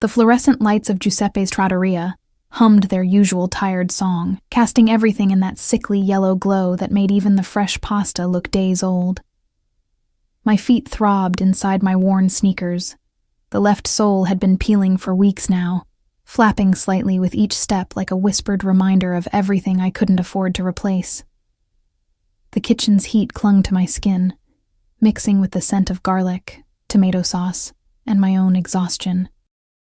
The fluorescent lights of Giuseppe's trattoria hummed their usual tired song, casting everything in that sickly yellow glow that made even the fresh pasta look days old. My feet throbbed inside my worn sneakers. The left sole had been peeling for weeks now, flapping slightly with each step like a whispered reminder of everything I couldn't afford to replace. The kitchen's heat clung to my skin, mixing with the scent of garlic, tomato sauce, and my own exhaustion.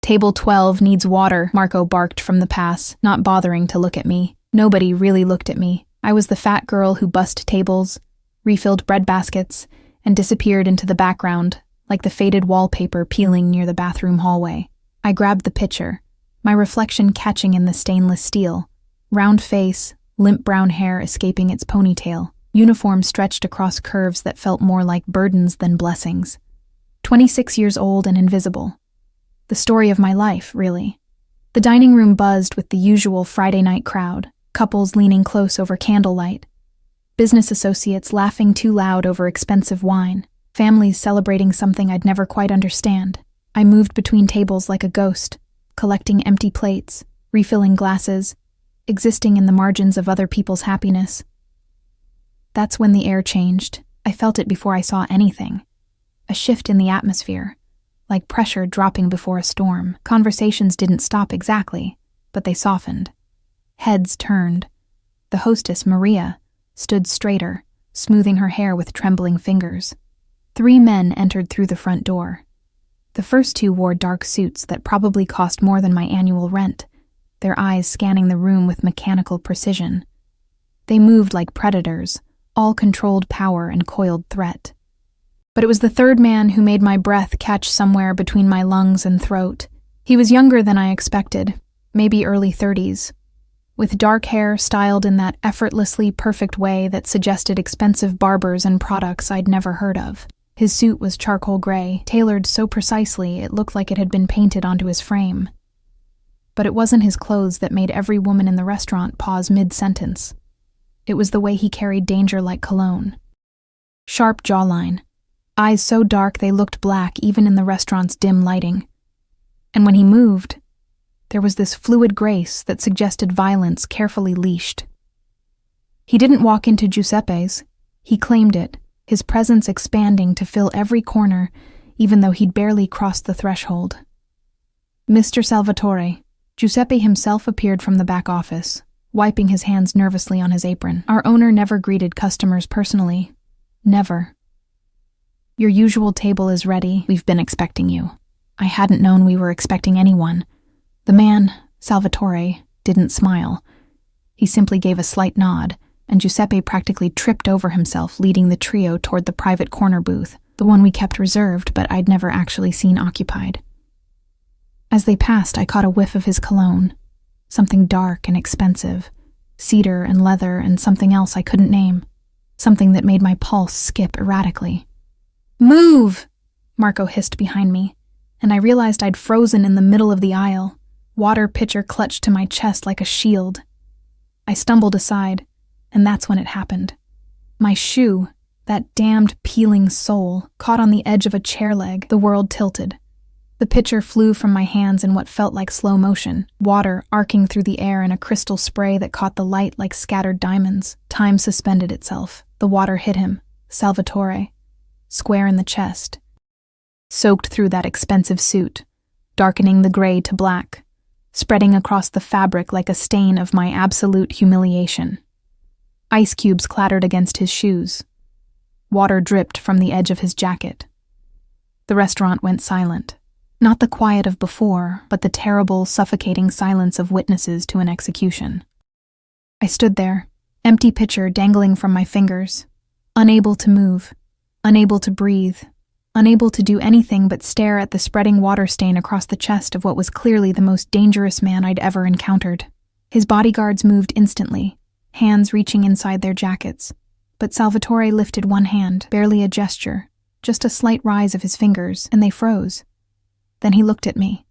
"Table 12 needs water," Marco barked from the pass, not bothering to look at me. Nobody really looked at me. I was the fat girl who bussed tables, refilled bread baskets, and disappeared into the background, like the faded wallpaper peeling near the bathroom hallway. I grabbed the pitcher, my reflection catching in the stainless steel. Round face, limp brown hair escaping its ponytail, uniform stretched across curves that felt more like burdens than blessings. 26 years old and invisible. The story of my life, really. The dining room buzzed with the usual Friday night crowd, couples leaning close over candlelight, business associates laughing too loud over expensive wine, families celebrating something I'd never quite understand. I moved between tables like a ghost, collecting empty plates, refilling glasses, existing in the margins of other people's happiness. That's when the air changed. I felt it before I saw anything. A shift in the atmosphere, like pressure dropping before a storm. Conversations didn't stop exactly, but they softened. Heads turned. The hostess, Maria, stood straighter, smoothing her hair with trembling fingers. 3 men entered through the front door. The first 2 wore dark suits that probably cost more than my annual rent, their eyes scanning the room with mechanical precision. They moved like predators, all controlled power and coiled threat. But it was the third man who made my breath catch somewhere between my lungs and throat. He was younger than I expected, maybe early 30s, with dark hair styled in that effortlessly perfect way that suggested expensive barbers and products I'd never heard of. His suit was charcoal gray, tailored so precisely it looked like it had been painted onto his frame. But it wasn't his clothes that made every woman in the restaurant pause mid-sentence. It was the way he carried danger like cologne. Sharp jawline, eyes so dark they looked black even in the restaurant's dim lighting. And when he moved, there was this fluid grace that suggested violence carefully leashed. He didn't walk into Giuseppe's, he claimed it, his presence expanding to fill every corner, even though he'd barely crossed the threshold. "Mr. Salvatore," Giuseppe himself appeared from the back office, wiping his hands nervously on his apron. Our owner never greeted customers personally. Never. "Your usual table is ready. We've been expecting you." I hadn't known we were expecting anyone. The man, Salvatore, didn't smile. He simply gave a slight nod, and Giuseppe practically tripped over himself, leading the trio toward the private corner booth, the one we kept reserved but I'd never actually seen occupied. As they passed, I caught a whiff of his cologne, something dark and expensive, cedar and leather and something else I couldn't name, something that made my pulse skip erratically. "Move!" Marco hissed behind me, and I realized I'd frozen in the middle of the aisle, water pitcher clutched to my chest like a shield. I stumbled aside, and that's when it happened. My shoe, that damned peeling sole, caught on the edge of a chair leg. The world tilted. The pitcher flew from my hands in what felt like slow motion, water arcing through the air in a crystal spray that caught the light like scattered diamonds. Time suspended itself. The water hit him, Salvatore, square in the chest, soaked through that expensive suit, darkening the gray to black, spreading across the fabric like a stain of my absolute humiliation. Ice cubes clattered against his shoes. Water dripped from the edge of his jacket. The restaurant went silent. Not the quiet of before, but the terrible, suffocating silence of witnesses to an execution. I stood there, empty pitcher dangling from my fingers, unable to move, unable to breathe, unable to do anything but stare at the spreading water stain across the chest of what was clearly the most dangerous man I'd ever encountered. His bodyguards moved instantly, hands reaching inside their jackets, but Salvatore lifted one hand, barely a gesture, just a slight rise of his fingers, and they froze. Then he looked at me,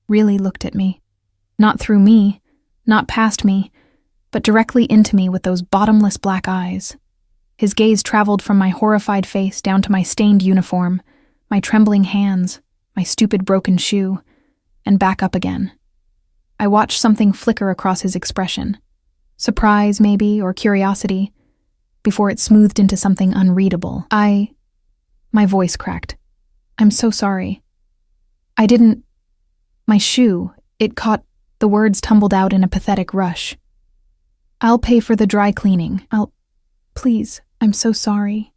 really looked at me, not through me, not past me, but directly into me with those bottomless black eyes. His gaze traveled from my horrified face down to my stained uniform, my trembling hands, my stupid broken shoe, and back up again. I watched something flicker across his expression. Surprise, maybe, or curiosity, before it smoothed into something unreadable. My voice cracked. I'm so sorry. I didn't... My shoe, it caught... The words tumbled out in a pathetic rush. I'll pay for the dry cleaning. Please, I'm so sorry.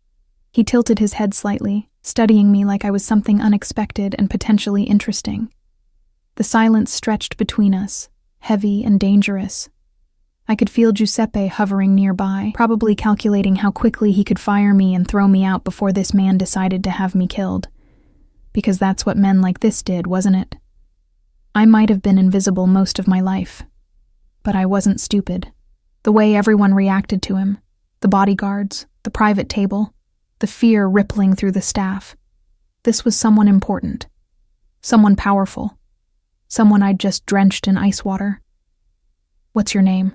He tilted his head slightly, studying me like I was something unexpected and potentially interesting. The silence stretched between us, heavy and dangerous. I could feel Giuseppe hovering nearby, probably calculating how quickly he could fire me and throw me out before this man decided to have me killed. Because that's what men like this did, wasn't it? I might have been invisible most of my life, but I wasn't stupid. The way everyone reacted to him, the bodyguards, the private table, the fear rippling through the staff. This was someone important, someone powerful, someone I'd just drenched in ice water. What's your name?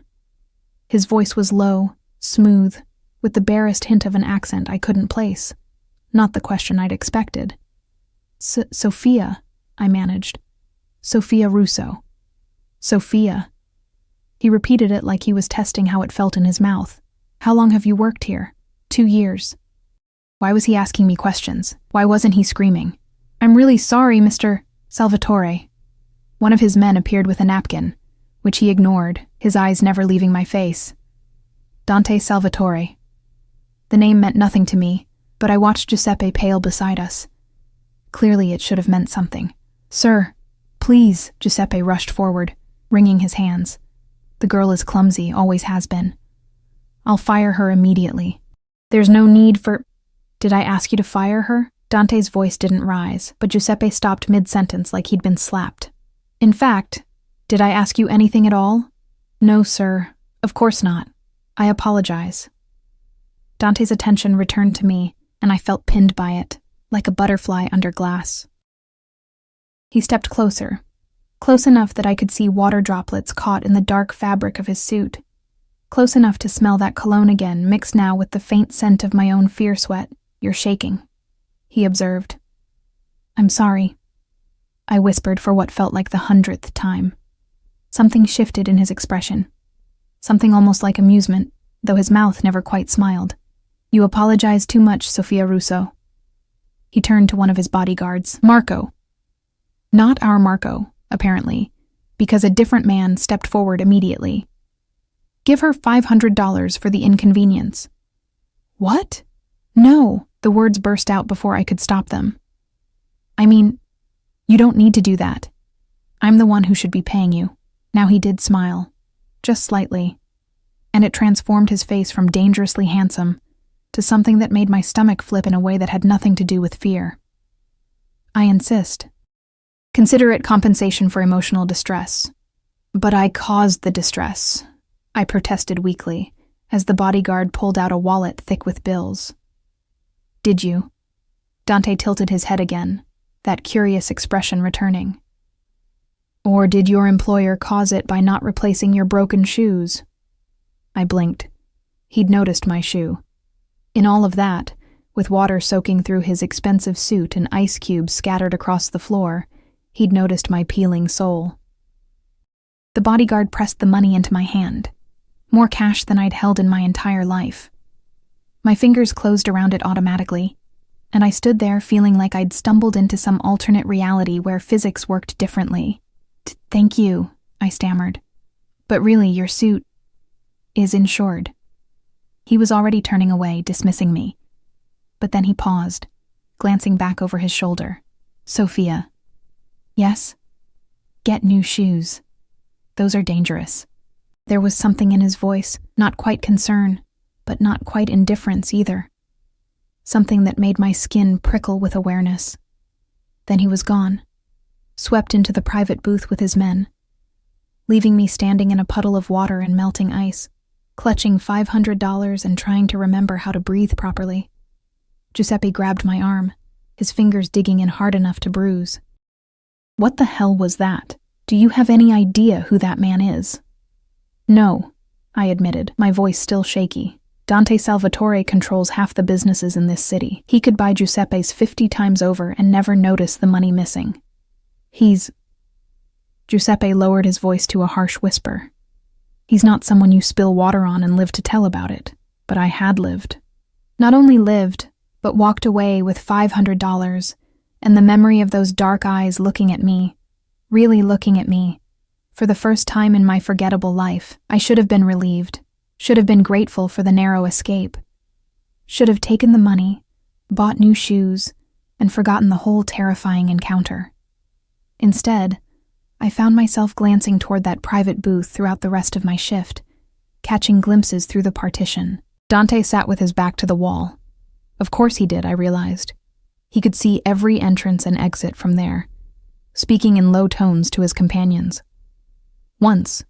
His voice was low, smooth, with the barest hint of an accent I couldn't place. Not the question I'd expected. Sophia, I managed. Sophia Russo. Sophia. He repeated it like he was testing how it felt in his mouth. How long have you worked here? 2 years. Why was he asking me questions? Why wasn't he screaming? I'm really sorry, Mr. Salvatore. One of his men appeared with a napkin, which he ignored, his eyes never leaving my face. Dante Salvatore. The name meant nothing to me, but I watched Giuseppe pale beside us. Clearly it should have meant something. Sir, please, Giuseppe rushed forward, wringing his hands. The girl is clumsy, always has been. I'll fire her immediately. There's no need for... Did I ask you to fire her? Dante's voice didn't rise, but Giuseppe stopped mid-sentence like he'd been slapped. In fact, did I ask you anything at all? No, sir. Of course not. I apologize. Dante's attention returned to me, and I felt pinned by it, like a butterfly under glass. He stepped closer, close enough that I could see water droplets caught in the dark fabric of his suit, close enough to smell that cologne again, mixed now with the faint scent of my own fear sweat. You're shaking, he observed. I'm sorry, I whispered for what felt like the 100th time. Something shifted in his expression, something almost like amusement, though his mouth never quite smiled. You apologize too much, Sophia Russo. He turned to one of his bodyguards, Marco. Not our Marco, apparently, because a different man stepped forward immediately. Give her $500 for the inconvenience. What? No, the words burst out before I could stop them. I mean, you don't need to do that. I'm the one who should be paying you. Now he did smile, just slightly, and it transformed his face from dangerously handsome to something that made my stomach flip in a way that had nothing to do with fear. I insist. Consider it compensation for emotional distress. But I caused the distress, I protested weakly, as the bodyguard pulled out a wallet thick with bills. Did you? Dante tilted his head again, that curious expression returning. Or did your employer cause it by not replacing your broken shoes? I blinked. He'd noticed my shoe. In all of that, with water soaking through his expensive suit and ice cubes scattered across the floor, he'd noticed my peeling sole. The bodyguard pressed the money into my hand, more cash than I'd held in my entire life. My fingers closed around it automatically, and I stood there feeling like I'd stumbled into some alternate reality where physics worked differently. Thank you, I stammered. But really, your suit is insured. He was already turning away, dismissing me. But then he paused, glancing back over his shoulder. Sophia. Yes? Get new shoes. Those are dangerous. There was something in his voice, not quite concern, but not quite indifference either. Something that made my skin prickle with awareness. Then he was gone, swept into the private booth with his men, leaving me standing in a puddle of water and melting ice, clutching $500 and trying to remember how to breathe properly. Giuseppe grabbed my arm, his fingers digging in hard enough to bruise. What the hell was that? Do you have any idea who that man is? No, I admitted, my voice still shaky. Dante Salvatore controls half the businesses in this city. He could buy Giuseppe's 50 times over and never notice the money missing. He's... Giuseppe lowered his voice to a harsh whisper. He's not someone you spill water on and live to tell about it, but I had lived. Not only lived, but walked away with $500 and the memory of those dark eyes looking at me, really looking at me. For the first time in my forgettable life, I should have been relieved, should have been grateful for the narrow escape, should have taken the money, bought new shoes, and forgotten the whole terrifying encounter. Instead, I found myself glancing toward that private booth throughout the rest of my shift, catching glimpses through the partition. Dante sat with his back to the wall. Of course he did, I realized. He could see every entrance and exit from there, speaking in low tones to his companions. Once,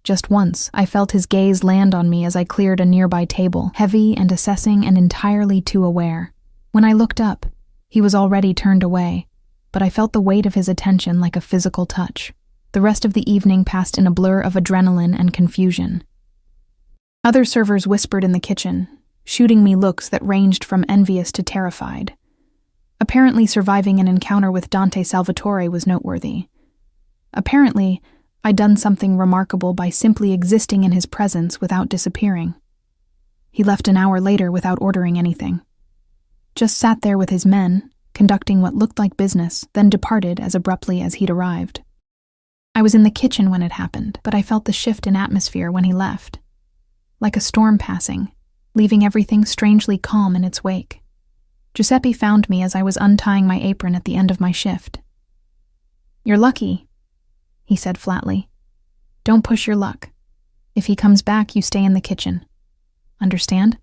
just once, I felt his gaze land on me as I cleared a nearby table, heavy and assessing and entirely too aware. When I looked up, he was already turned away, but I felt the weight of his attention like a physical touch. The rest of the evening passed in a blur of adrenaline and confusion. Other servers whispered in the kitchen, shooting me looks that ranged from envious to terrified. Apparently surviving an encounter with Dante Salvatore was noteworthy. Apparently, I'd done something remarkable by simply existing in his presence without disappearing. He left an hour later without ordering anything. Just sat there with his men, conducting what looked like business, then departed as abruptly as he'd arrived. I was in the kitchen when it happened, but I felt the shift in atmosphere when he left. Like a storm passing, leaving everything strangely calm in its wake. Giuseppe found me as I was untying my apron at the end of my shift. "You're lucky," he said flatly. "Don't push your luck. If he comes back, you stay in the kitchen. Understand?"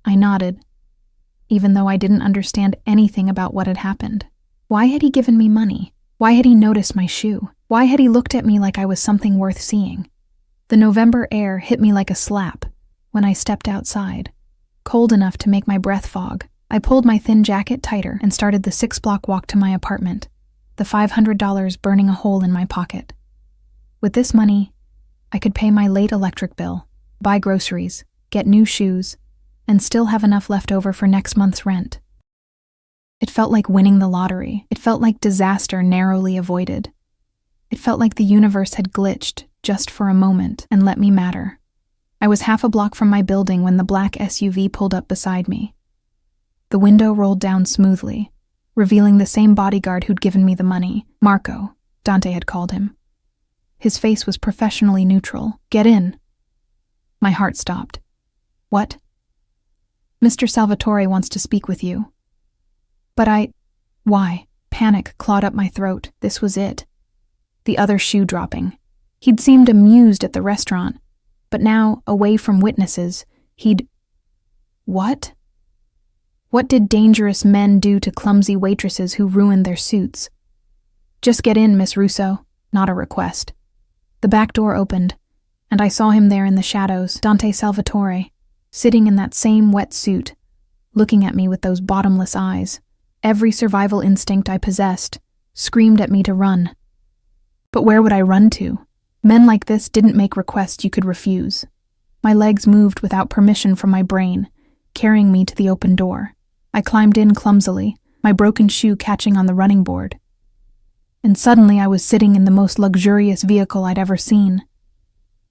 I nodded, even though I didn't understand anything about what had happened. Why had he given me money? Why had he noticed my shoe? Why had he looked at me like I was something worth seeing? The November air hit me like a slap when I stepped outside, cold enough to make my breath fog. I pulled my thin jacket tighter and started the 6-block walk to my apartment, the $500 burning a hole in my pocket. With this money, I could pay my late electric bill, buy groceries, get new shoes, and still have enough left over for next month's rent. It felt like winning the lottery. It felt like disaster narrowly avoided. It felt like the universe had glitched just for a moment and let me matter. I was half a block from my building when the black SUV pulled up beside me. The window rolled down smoothly, revealing the same bodyguard who'd given me the money. Marco, Dante had called him. His face was professionally neutral. "Get in." My heart stopped. "What?" "Mr. Salvatore wants to speak with you." "But Why?" Panic clawed up my throat. This was it. The other shoe dropping. He'd seemed amused at the restaurant, but now, away from witnesses, What? What did dangerous men do to clumsy waitresses who ruined their suits? "Just get in, Miss Russo," not a request. The back door opened, and I saw him there in the shadows, Dante Salvatore, sitting in that same wet suit, looking at me with those bottomless eyes. Every survival instinct I possessed screamed at me to run. But where would I run to? Men like this didn't make requests you could refuse. My legs moved without permission from my brain, carrying me to the open door. I climbed in clumsily, my broken shoe catching on the running board. And suddenly I was sitting in the most luxurious vehicle I'd ever seen.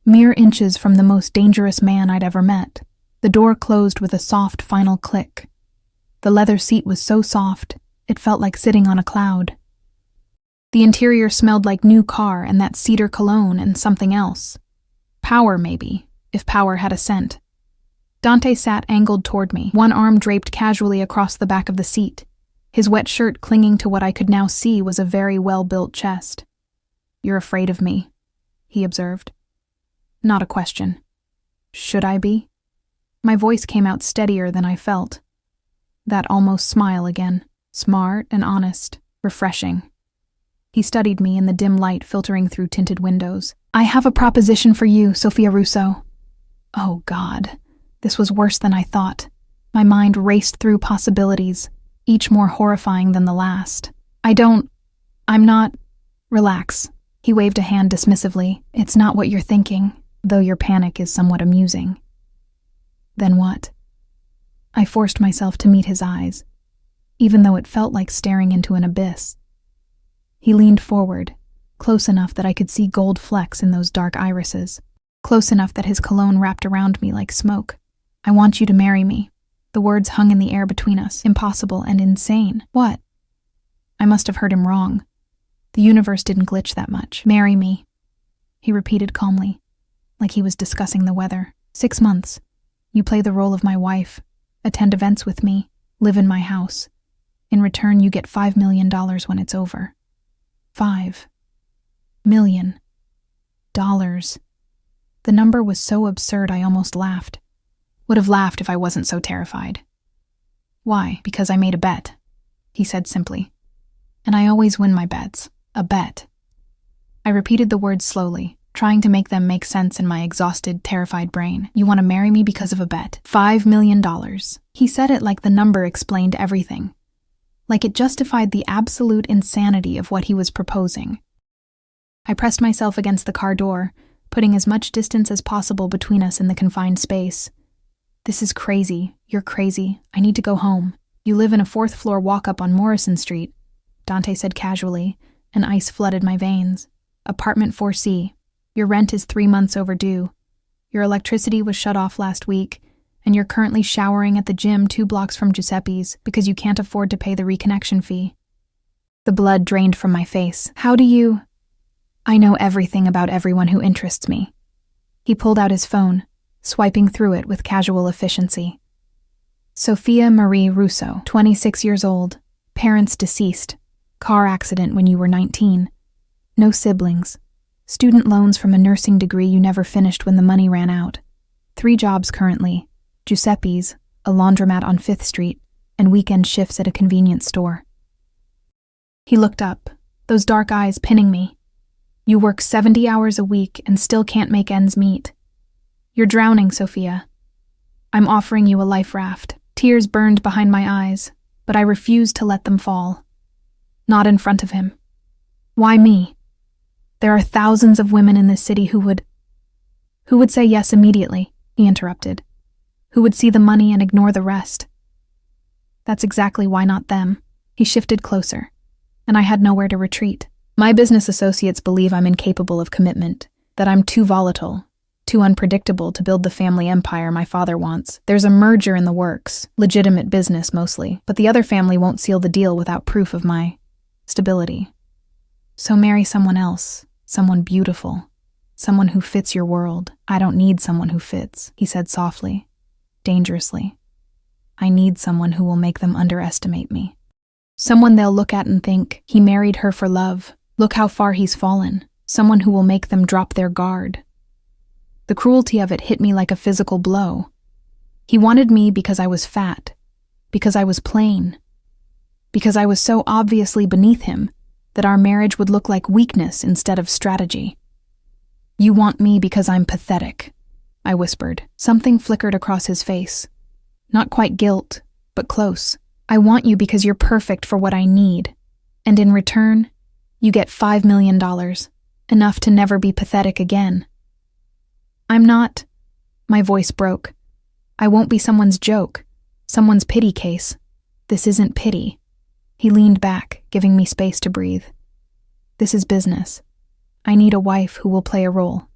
Mere inches from the most dangerous man I'd ever met. The door closed with a soft final click. The leather seat was so soft, it felt like sitting on a cloud. The interior smelled like new car and that cedar cologne and something else. Power, maybe, if power had a scent. Dante sat angled toward me, one arm draped casually across the back of the seat. His wet shirt clinging to what I could now see was a very well-built chest. "You're afraid of me," he observed. Not a question. Should I be? My voice came out steadier than I felt. That almost smile again, smart and honest, refreshing. He studied me in the dim light filtering through tinted windows. "I have a proposition for you, Sophia Russo." Oh God, this was worse than I thought. My mind raced through possibilities, each more horrifying than the last. I'm not. Relax. He waved a hand dismissively. "It's not what you're thinking, though your panic is somewhat amusing." Then what? I forced myself to meet his eyes, even though it felt like staring into an abyss. He leaned forward, close enough that I could see gold flecks in those dark irises, close enough that his cologne wrapped around me like smoke. I want you to marry me. The words hung in the air between us, impossible and insane. What? I must have heard him wrong. The universe didn't glitch that much. Marry me, he repeated calmly, like he was discussing the weather. 6 months. You play the role of my wife, attend events with me, live in my house. In return, you get $5 million when it's over. $5 million. The number was so absurd I almost laughed. Would have laughed if I wasn't so terrified. Why? Because I made a bet, he said simply. And I always win my bets. A bet. I repeated the words slowly, trying to make them make sense in my exhausted, terrified brain. You want to marry me because of a bet. $5 million. He said it like the number explained everything. Like it justified the absolute insanity of what he was proposing. I pressed myself against the car door, putting as much distance as possible between us in the confined space. This is crazy. You're crazy. I need to go home. You live in a 4th-floor walk-up on Morrison Street, Dante said casually, and ice flooded my veins. Apartment 4C. Your rent is 3 months overdue. Your electricity was shut off last week, and you're currently showering at the gym 2 blocks from Giuseppe's because you can't afford to pay the reconnection fee. The blood drained from my face. How do you... I know everything about everyone who interests me. He pulled out his phone, swiping through it with casual efficiency. Sophia Marie Russo, 26 years old, parents deceased, car accident when you were 19, no siblings, student loans from a nursing degree you never finished when the money ran out, 3 jobs currently, Giuseppe's, a laundromat on 5th Street, and weekend shifts at a convenience store. He looked up, those dark eyes pinning me. You work 70 hours a week and still can't make ends meet. You're drowning, Sophia. I'm offering you a life raft. Tears burned behind my eyes, but I refused to let them fall. Not in front of him. Why me? There are thousands of women in this city who would say yes immediately, he interrupted. Who would see the money and ignore the rest. That's exactly why not them. He shifted closer, and I had nowhere to retreat. My business associates believe I'm incapable of commitment, that I'm too volatile, too unpredictable to build the family empire my father wants. There's a merger in the works, legitimate business mostly, but the other family won't seal the deal without proof of my stability. So marry someone else, someone beautiful, someone who fits your world. I don't need someone who fits, he said softly, dangerously. I need someone who will make them underestimate me. Someone they'll look at and think, he married her for love. Look how far he's fallen. Someone who will make them drop their guard. The cruelty of it hit me like a physical blow. He wanted me because I was fat, because I was plain, because I was so obviously beneath him that our marriage would look like weakness instead of strategy. You want me because I'm pathetic, I whispered. Something flickered across his face. Not quite guilt, but close. I want you because you're perfect for what I need, and in return, you get $5 million, enough to never be pathetic again. I'm not... My voice broke. I won't be someone's joke, someone's pity case. This isn't pity. He leaned back, giving me space to breathe. This is business. I need a wife who will play a role.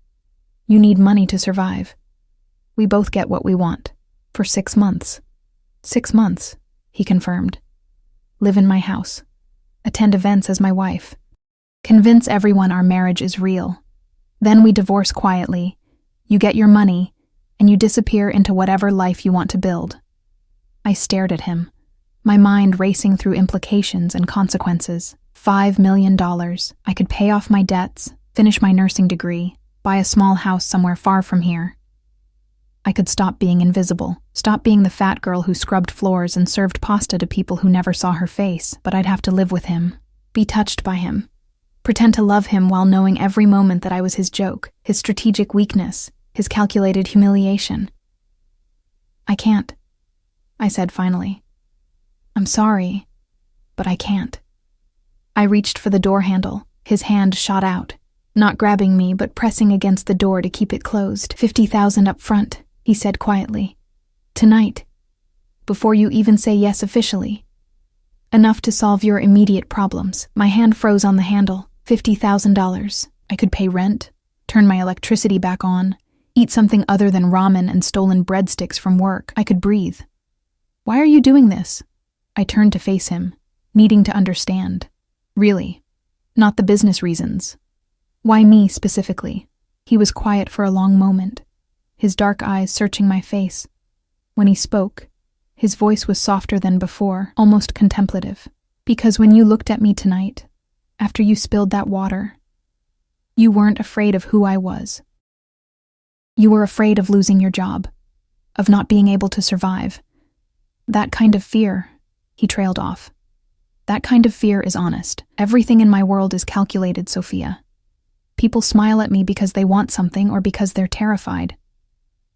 You need money to survive. We both get what we want. For 6 months. 6 months, he confirmed. Live in my house. Attend events as my wife. Convince everyone our marriage is real. Then we divorce quietly. You get your money, and you disappear into whatever life you want to build. I stared at him, my mind racing through implications and consequences. $5 million. I could pay off my debts, finish my nursing degree, buy a small house somewhere far from here. I could stop being invisible, stop being the fat girl who scrubbed floors and served pasta to people who never saw her face, but I'd have to live with him, be touched by him, pretend to love him while knowing every moment that I was his joke, his strategic weakness, his calculated humiliation. I can't, I said finally. I'm sorry, but I can't. I reached for the door handle. His hand shot out, not grabbing me but pressing against the door to keep it closed. $50,000 up front, he said quietly. Tonight, before you even say yes officially. Enough to solve your immediate problems. My hand froze on the handle. $50,000. I could pay rent, turn my electricity back on, eat something other than ramen and stolen breadsticks from work. I could breathe. Why are you doing this? I turned to face him, needing to understand. Really, not the business reasons. Why me specifically? He was quiet for a long moment, his dark eyes searching my face. When he spoke, his voice was softer than before, almost contemplative. Because when you looked at me tonight, after you spilled that water, you weren't afraid of who I was. You were afraid of losing your job, of not being able to survive. That kind of fear, he trailed off. That kind of fear is honest. Everything in my world is calculated, Sophia. People smile at me because they want something or because they're terrified.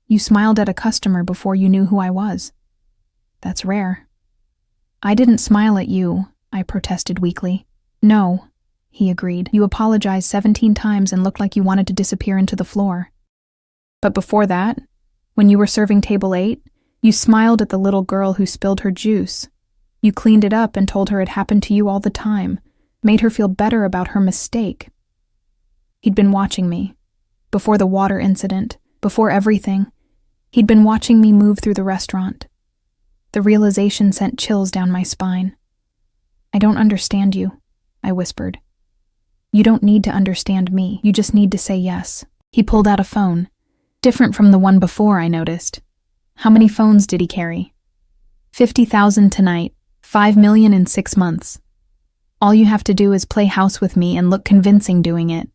You smiled at a customer before you knew who I was. That's rare. I didn't smile at you, I protested weakly. No, he agreed. You apologized 17 times and looked like you wanted to disappear into the floor. But before that, when you were serving table 8, you smiled at the little girl who spilled her juice. You cleaned it up and told her it happened to you all the time, made her feel better about her mistake. He'd been watching me. Before the water incident, before everything, he'd been watching me move through the restaurant. The realization sent chills down my spine. I don't understand you, I whispered. You don't need to understand me, you just need to say yes. He pulled out a phone, different from the one before, I noticed. How many phones did he carry? 50,000 tonight, 5 million in 6 months. All you have to do is play house with me and look convincing doing it.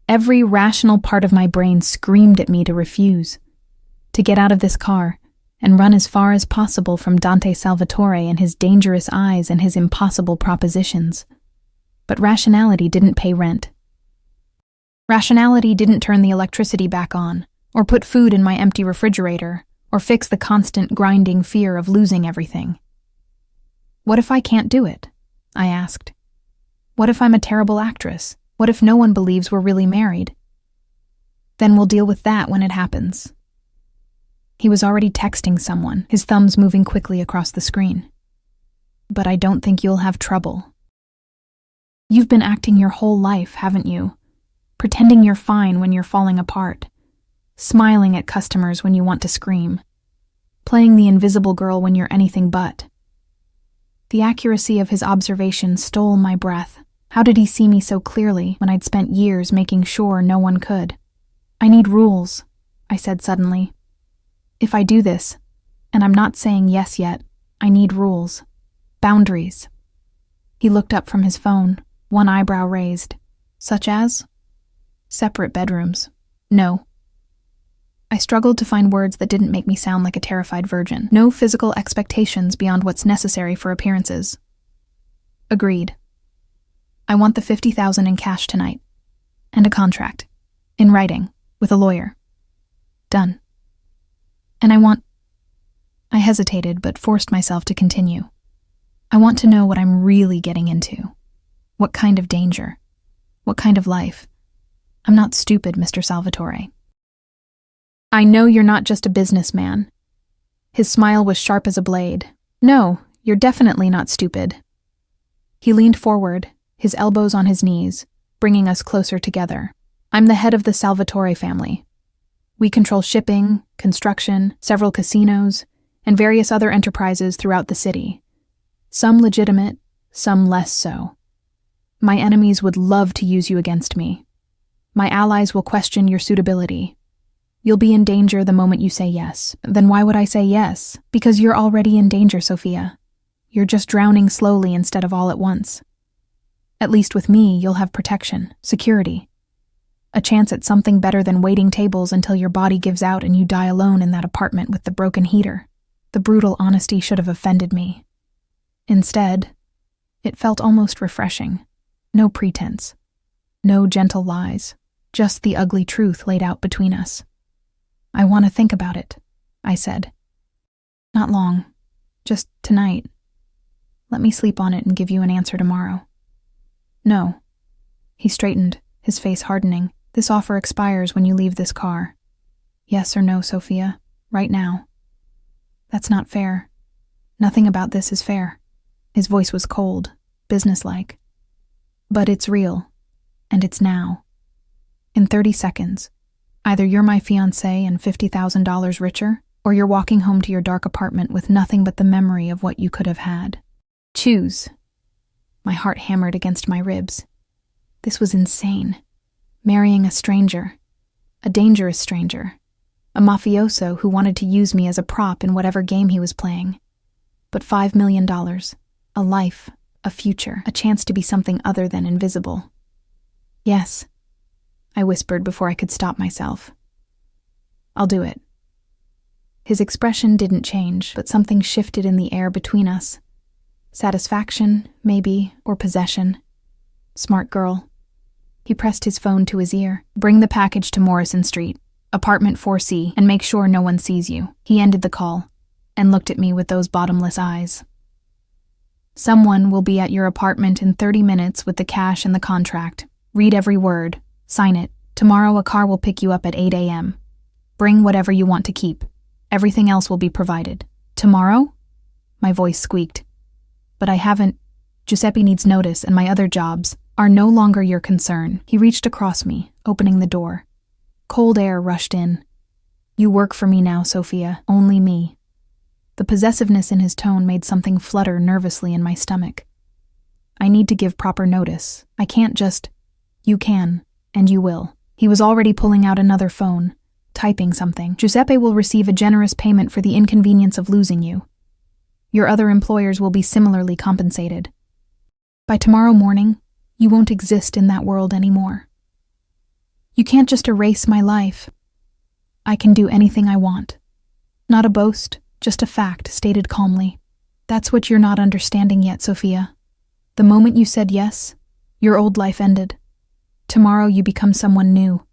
Every rational part of my brain screamed at me to refuse, to get out of this car and run as far as possible from Dante Salvatore and his dangerous eyes and his impossible propositions. But rationality didn't pay rent. Rationality didn't turn the electricity back on, or put food in my empty refrigerator, or fix the constant grinding fear of losing everything. What if I can't do it? I asked. What if I'm a terrible actress? What if no one believes we're really married? Then we'll deal with that when it happens. He was already texting someone, his thumbs moving quickly across the screen. But I don't think you'll have trouble. You've been acting your whole life, haven't you? Pretending you're fine when you're falling apart. Smiling at customers when you want to scream. Playing the invisible girl when you're anything but. The accuracy of his observation stole my breath. How did he see me so clearly when I'd spent years making sure no one could? I need rules, I said suddenly. If I do this, and I'm not saying yes yet, I need rules. Boundaries. He looked up from his phone, one eyebrow raised. Such as? Separate bedrooms. No. I struggled to find words that didn't make me sound like a terrified virgin. No physical expectations beyond what's necessary for appearances. Agreed. I want the 50,000 in cash tonight. And a contract. In writing. With a lawyer. Done. And I hesitated but forced myself to continue. I want to know what I'm really getting into. What kind of danger? What kind of life? I'm not stupid, Mr. Salvatore. I know you're not just a businessman. His smile was sharp as a blade. No, you're definitely not stupid. He leaned forward, his elbows on his knees, bringing us closer together. I'm the head of the Salvatore family. We control shipping, construction, several casinos, and various other enterprises throughout the city. Some legitimate, some less so. My enemies would love to use you against me. My allies will question your suitability. You'll be in danger the moment you say yes. Then why would I say yes? Because you're already in danger, Sophia. You're just drowning slowly instead of all at once. At least with me, you'll have protection, security. A chance at something better than waiting tables until your body gives out and you die alone in that apartment with the broken heater. The brutal honesty should have offended me. Instead, it felt almost refreshing. No pretense. No gentle lies. Just the ugly truth laid out between us. I want to think about it, I said. Not long. Just tonight. Let me sleep on it and give you an answer tomorrow. No. He straightened, his face hardening. This offer expires when you leave this car. Yes or no, Sophia? Right now. That's not fair. Nothing about this is fair. His voice was cold, businesslike. But it's real. And it's now. In 30 seconds. Either you're my fiancé and $50,000 richer, or you're walking home to your dark apartment with nothing but the memory of what you could have had. Choose. My heart hammered against my ribs. This was insane. Marrying a stranger. A dangerous stranger. A mafioso who wanted to use me as a prop in whatever game he was playing. But $5 million. A life. A future. A chance to be something other than invisible. Yes, I whispered before I could stop myself. I'll do it. His expression didn't change, but something shifted in the air between us. Satisfaction, maybe, or possession. Smart girl. He pressed his phone to his ear. Bring the package to Morrison Street, apartment 4C, and make sure no one sees you. He ended the call and looked at me with those bottomless eyes. Someone will be at your apartment in 30 minutes with the cash and the contract. Read every word. Sign it. Tomorrow a car will pick you up at 8 a.m. Bring whatever you want to keep. Everything else will be provided. Tomorrow? My voice squeaked. But I haven't. Giuseppe needs notice, and my other jobs are no longer your concern. He reached across me, opening the door. Cold air rushed in. You work for me now, Sophia. Only me. The possessiveness in his tone made something flutter nervously in my stomach. I need to give proper notice. I can't just... You can, and you will. He was already pulling out another phone, typing something. Giuseppe will receive a generous payment for the inconvenience of losing you. Your other employers will be similarly compensated. By tomorrow morning, you won't exist in that world anymore. You can't just erase my life. I can do anything I want. Not a boast, just a fact stated calmly. That's what you're not understanding yet, Sophia. The moment you said yes, your old life ended. Tomorrow you become someone new.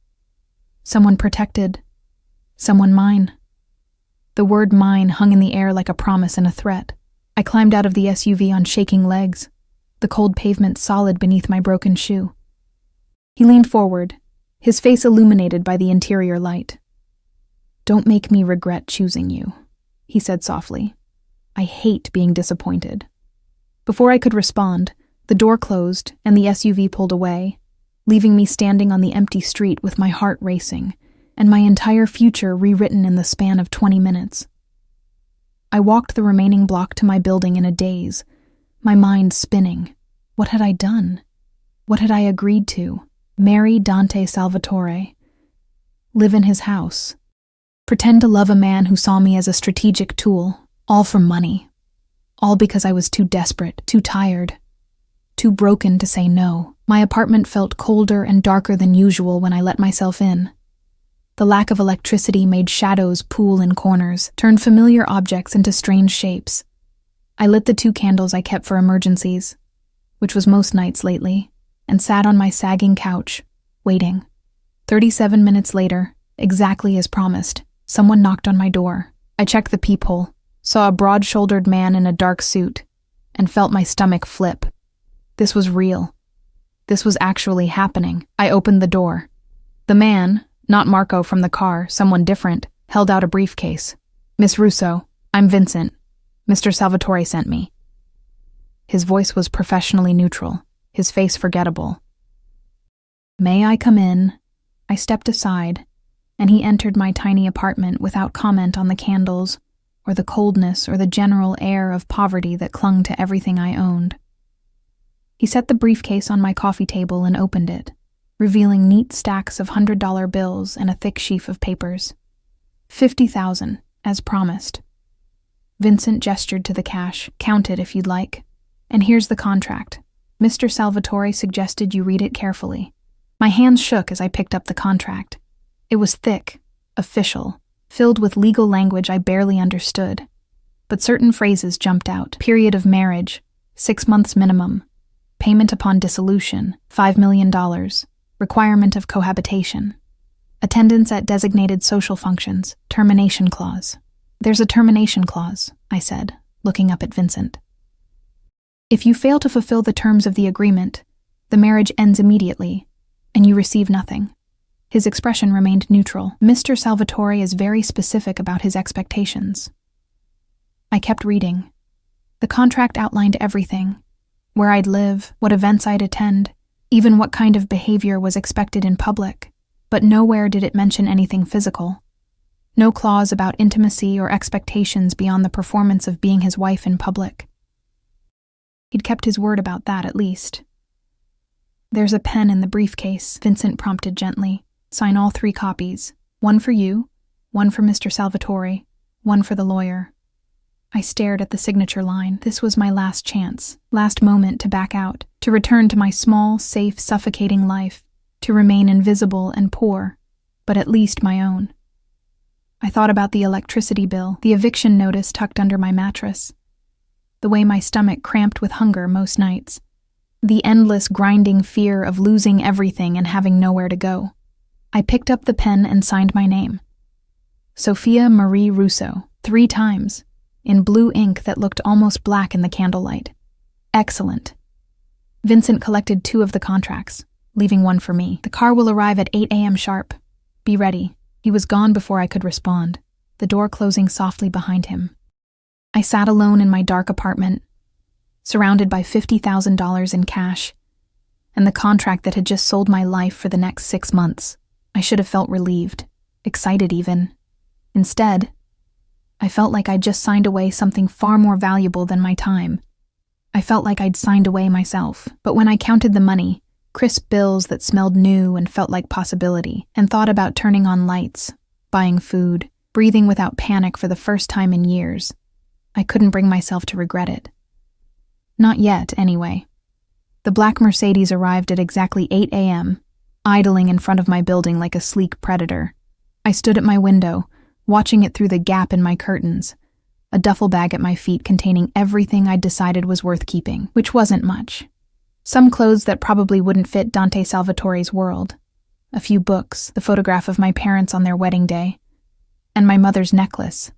Someone protected. Someone mine. The word mine hung in the air like a promise and a threat. I climbed out of the SUV on shaking legs, the cold pavement solid beneath my broken shoe. He leaned forward, his face illuminated by the interior light. Don't make me regret choosing you, he said softly. I hate being disappointed. Before I could respond, the door closed and the SUV pulled away, leaving me standing on the empty street with my heart racing and my entire future rewritten in the span of 20 minutes. I walked the remaining block to my building in a daze, my mind spinning. What had I done? What had I agreed to? Marry Dante Salvatore. Live in his house. Pretend to love a man who saw me as a strategic tool, all for money. All because I was too desperate, too tired, too broken to say no. My apartment felt colder and darker than usual when I let myself in. The lack of electricity made shadows pool in corners, turned familiar objects into strange shapes. I lit the 2 candles I kept for emergencies, which was most nights lately, and sat on my sagging couch, waiting. 37 minutes later, exactly as promised, someone knocked on my door. I checked the peephole, saw a broad-shouldered man in a dark suit, and felt my stomach flip. This was real. This was actually happening. I opened the door. The man, not Marco from the car, someone different, held out a briefcase. Miss Russo, I'm Vincent. Mr. Salvatore sent me. His voice was professionally neutral, his face forgettable. May I come in? I stepped aside, and he entered my tiny apartment without comment on the candles, or the coldness or the general air of poverty that clung to everything I owned. He set the briefcase on my coffee table and opened it, revealing neat stacks of $100 bills and a thick sheaf of papers. $50,000, as promised. Vincent gestured to the cash. Count it if you'd like. And here's the contract. Mr. Salvatore suggested you read it carefully. My hands shook as I picked up the contract. It was thick, official, filled with legal language I barely understood. But certain phrases jumped out. Period of marriage, 6 months minimum. Payment upon dissolution, $5 million. Requirement of cohabitation. Attendance at designated social functions. Termination clause. There's a termination clause, I said, looking up at Vincent. If you fail to fulfill the terms of the agreement, the marriage ends immediately, and you receive nothing. His expression remained neutral. Mr. Salvatore is very specific about his expectations. I kept reading. The contract outlined everything. Where I'd live, what events I'd attend, even what kind of behavior was expected in public, but nowhere did it mention anything physical. No clause about intimacy or expectations beyond the performance of being his wife in public. He'd kept his word about that, at least. "There's a pen in the briefcase," Vincent prompted gently. "Sign all 3 copies. One for you, one for Mr. Salvatore, one for the lawyer." I stared at the signature line. This was my last chance, last moment to back out, to return to my small, safe, suffocating life, to remain invisible and poor, but at least my own. I thought about the electricity bill, the eviction notice tucked under my mattress, the way my stomach cramped with hunger most nights, the endless grinding fear of losing everything and having nowhere to go. I picked up the pen and signed my name. Sophia Marie Russo, 3 times, in blue ink that looked almost black in the candlelight. Excellent. Vincent collected 2 of the contracts, leaving one for me. "The car will arrive at 8 a.m. sharp. Be ready." He was gone before I could respond, the door closing softly behind him. I sat alone in my dark apartment, surrounded by $50,000 in cash, and the contract that had just sold my life for the next 6 months. I should have felt relieved, excited even. Instead, I felt like I'd just signed away something far more valuable than my time. I felt like I'd signed away myself. But when I counted the money, crisp bills that smelled new and felt like possibility, and thought about turning on lights, buying food, breathing without panic for the first time in years, I couldn't bring myself to regret it. Not yet, anyway. The black Mercedes arrived at exactly 8 a.m., idling in front of my building like a sleek predator. I stood at my window, watching it through the gap in my curtains, a duffel bag at my feet containing everything I'd decided was worth keeping, which wasn't much. Some clothes that probably wouldn't fit Dante Salvatore's world, a few books, the photograph of my parents on their wedding day, and my mother's necklace,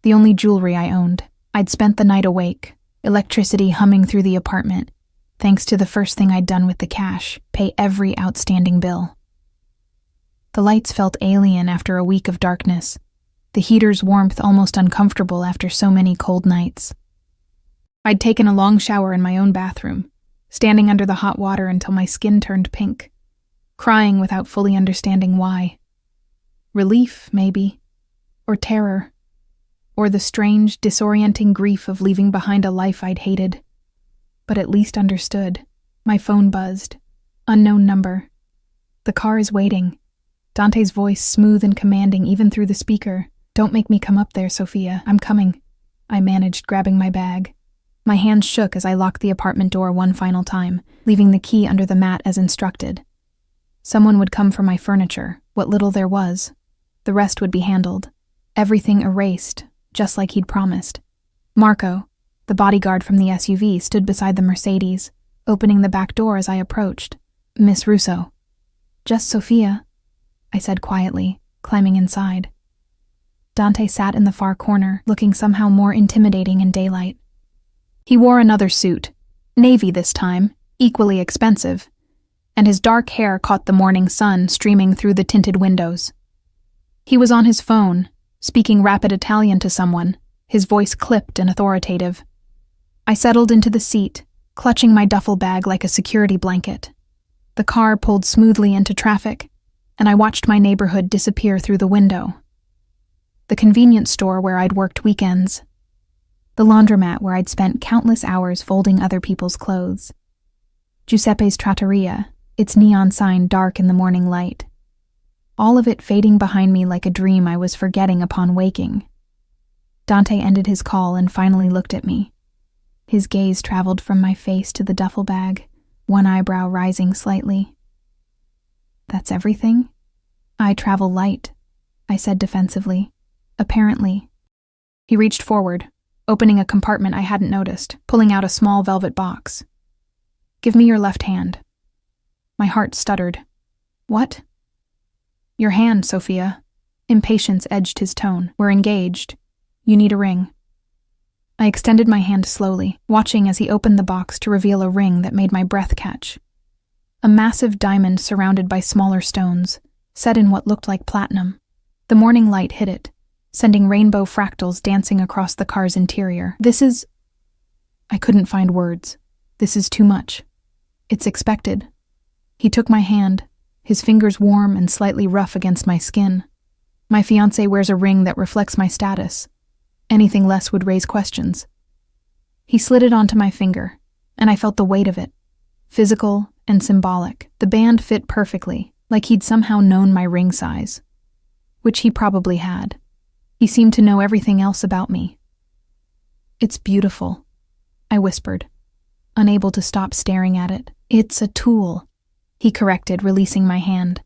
the only jewelry I owned. I'd spent the night awake, electricity humming through the apartment, thanks to the first thing I'd done with the cash, pay every outstanding bill. The lights felt alien after a week of darkness, the heater's warmth almost uncomfortable after so many cold nights. I'd taken a long shower in my own bathroom, standing under the hot water until my skin turned pink, crying without fully understanding why. Relief, maybe, or terror, or the strange, disorienting grief of leaving behind a life I'd hated, but at least understood. My phone buzzed. Unknown number. "The car is waiting." Dante's voice smooth and commanding even through the speaker. "Don't make me come up there, Sophia. I'm coming." I managed, grabbing my bag. My hands shook as I locked the apartment door one final time, leaving the key under the mat as instructed. Someone would come for my furniture, what little there was. The rest would be handled. Everything erased, just like he'd promised. Marco, the bodyguard from the SUV, stood beside the Mercedes, opening the back door as I approached. "Miss Russo." "Just Sophia," I said quietly, climbing inside. Dante sat in the far corner, looking somehow more intimidating in daylight. He wore another suit, navy this time, equally expensive, and his dark hair caught the morning sun streaming through the tinted windows. He was on his phone, speaking rapid Italian to someone, his voice clipped and authoritative. I settled into the seat, clutching my duffel bag like a security blanket. The car pulled smoothly into traffic, and I watched my neighborhood disappear through the window. The convenience store where I'd worked weekends. The laundromat where I'd spent countless hours folding other people's clothes. Giuseppe's trattoria, its neon sign dark in the morning light. All of it fading behind me like a dream I was forgetting upon waking. Dante ended his call and finally looked at me. His gaze traveled from my face to the duffel bag, one eyebrow rising slightly. "That's everything?" "I travel light," I said defensively. "Apparently." He reached forward, opening a compartment I hadn't noticed, pulling out a small velvet box. "Give me your left hand." My heart stuttered. "What?" "Your hand, Sophia." Impatience edged his tone. "We're engaged. You need a ring." I extended my hand slowly, watching as he opened the box to reveal a ring that made my breath catch. A massive diamond surrounded by smaller stones, set in what looked like platinum. The morning light hit it, sending rainbow fractals dancing across the car's interior. "This is..." I couldn't find words. "This is too much. It's expected." He took my hand, his fingers warm and slightly rough against my skin. My fiancé wears a ring that reflects my status. Anything less would raise questions. He slid it onto my finger, and I felt the weight of it. Physical and symbolic. The band fit perfectly, like he'd somehow known my ring size. Which he probably had. He seemed to know everything else about me. "It's beautiful," I whispered, unable to stop staring at it. "It's a tool," he corrected, releasing my hand.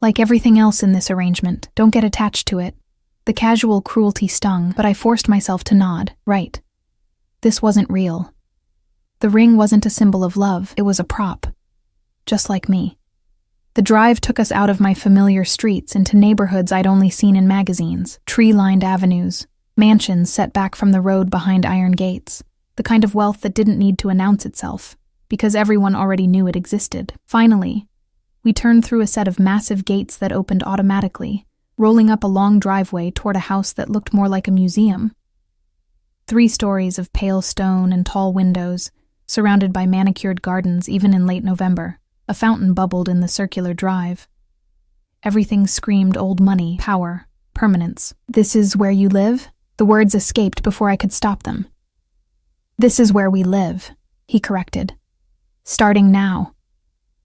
"Like everything else in this arrangement, don't get attached to it." The casual cruelty stung, but I forced myself to nod. Right. This wasn't real. The ring wasn't a symbol of love, it was a prop. Just like me. The drive took us out of my familiar streets into neighborhoods I'd only seen in magazines, tree-lined avenues, mansions set back from the road behind iron gates, the kind of wealth that didn't need to announce itself, because everyone already knew it existed. Finally, we turned through a set of massive gates that opened automatically, rolling up a long driveway toward a house that looked more like a museum. 3 stories of pale stone and tall windows, surrounded by manicured gardens even in late November. A fountain bubbled in the circular drive. Everything screamed old money, power, permanence. "This is where you live?" The words escaped before I could stop them. "This is where we live," he corrected. "Starting now."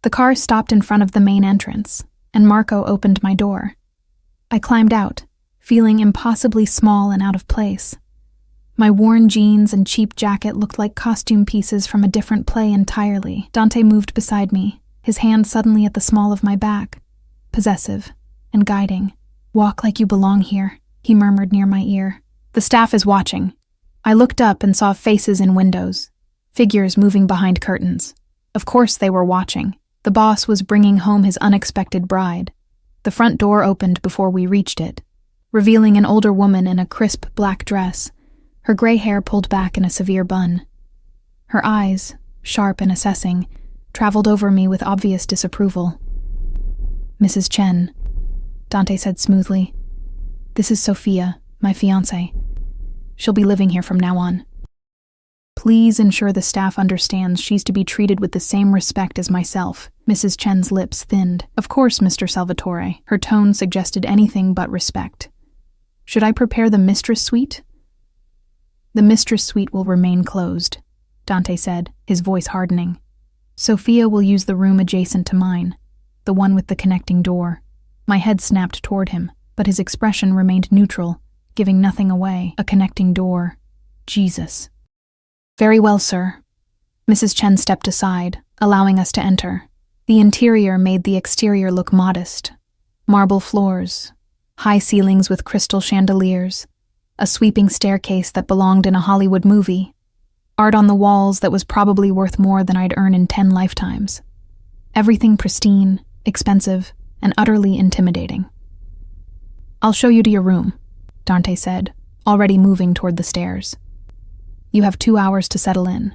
The car stopped in front of the main entrance, and Marco opened my door. I climbed out, feeling impossibly small and out of place. My worn jeans and cheap jacket looked like costume pieces from a different play entirely. Dante moved beside me, his hand suddenly at the small of my back, possessive and guiding. "Walk like you belong here," he murmured near my ear. "The staff is watching." I looked up and saw faces in windows, figures moving behind curtains. Of course they were watching. The boss was bringing home his unexpected bride. The front door opened before we reached it, revealing an older woman in a crisp black dress, her gray hair pulled back in a severe bun. Her eyes, sharp and assessing, traveled over me with obvious disapproval. "Mrs. Chen," Dante said smoothly. "This is Sophia, my fiancée. She'll be living here from now on. Please ensure the staff understands she's to be treated with the same respect as myself." Mrs. Chen's lips thinned. "Of course, Mr. Salvatore." Her tone suggested anything but respect. "Should I prepare the mistress suite?" "The mistress suite will remain closed," Dante said, his voice hardening. "Sophia will use the room adjacent to mine, the one with the connecting door." My head snapped toward him, but his expression remained neutral, giving nothing away. A connecting door. Jesus. "Very well, sir." Mrs. Chen stepped aside, allowing us to enter. The interior made the exterior look modest. Marble floors, high ceilings with crystal chandeliers, a sweeping staircase that belonged in a Hollywood movie, art on the walls that was probably worth more than I'd earn in 10 lifetimes. Everything pristine, expensive, and utterly intimidating. "I'll show you to your room," Dante said, already moving toward the stairs. "You have 2 hours to settle in.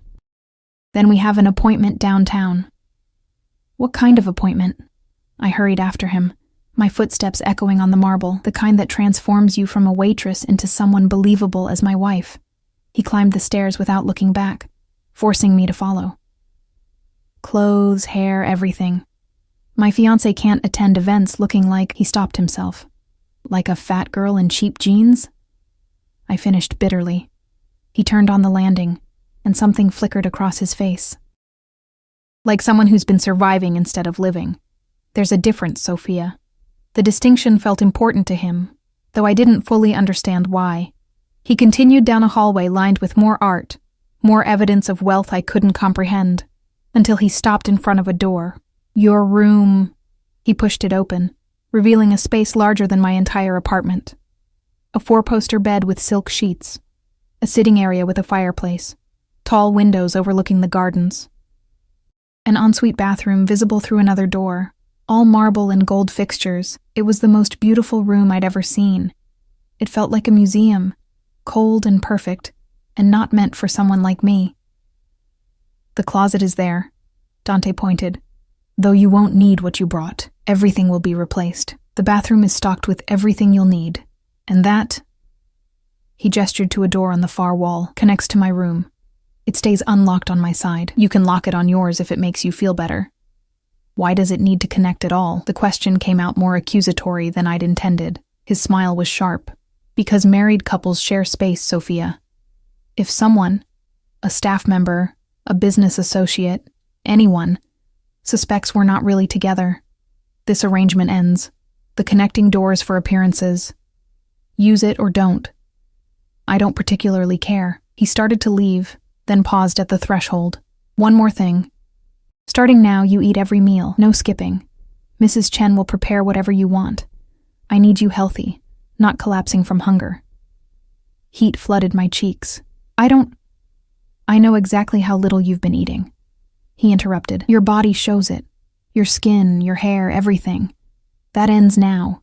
Then we have an appointment downtown." "What kind of appointment?" I hurried after him, my footsteps echoing on the marble, the kind that transforms you from a waitress into someone believable as my wife. He climbed the stairs without looking back, forcing me to follow. Clothes, hair, everything. My fiancé can't attend events looking like— He stopped himself. "Like a fat girl in cheap jeans?" I finished bitterly. He turned on the landing, and something flickered across his face. "Like someone who's been surviving instead of living. There's a difference, Sophia." The distinction felt important to him, though I didn't fully understand why. He continued down a hallway lined with more art, more evidence of wealth I couldn't comprehend, until he stopped in front of a door. "Your room." He pushed it open, revealing a space larger than my entire apartment. A 4-poster bed with silk sheets, a sitting area with a fireplace, tall windows overlooking the gardens. An ensuite bathroom visible through another door, all marble and gold fixtures. It was the most beautiful room I'd ever seen. It felt like a museum, cold and perfect, and not meant for someone like me. "The closet is there," Dante pointed. "Though you won't need what you brought. Everything will be replaced. The bathroom is stocked with everything you'll need. And that," he gestured to a door on the far wall, "connects to my room. It stays unlocked on my side. You can lock it on yours if it makes you feel better." Why does it need to connect at all? The question came out more accusatory than I'd intended. His smile was sharp. Because married couples share space, Sophia. If someone, a staff member, a business associate, anyone, suspects we're not really together, this arrangement ends. The connecting door is for appearances. Use it or don't. I don't particularly care. He started to leave, then paused at the threshold. One more thing. Starting now, you eat every meal, no skipping. Mrs. Chen will prepare whatever you want. I need you healthy, not collapsing from hunger. Heat flooded my cheeks. I know exactly how little you've been eating. He interrupted. Your body shows it. Your skin, your hair, everything. That ends now.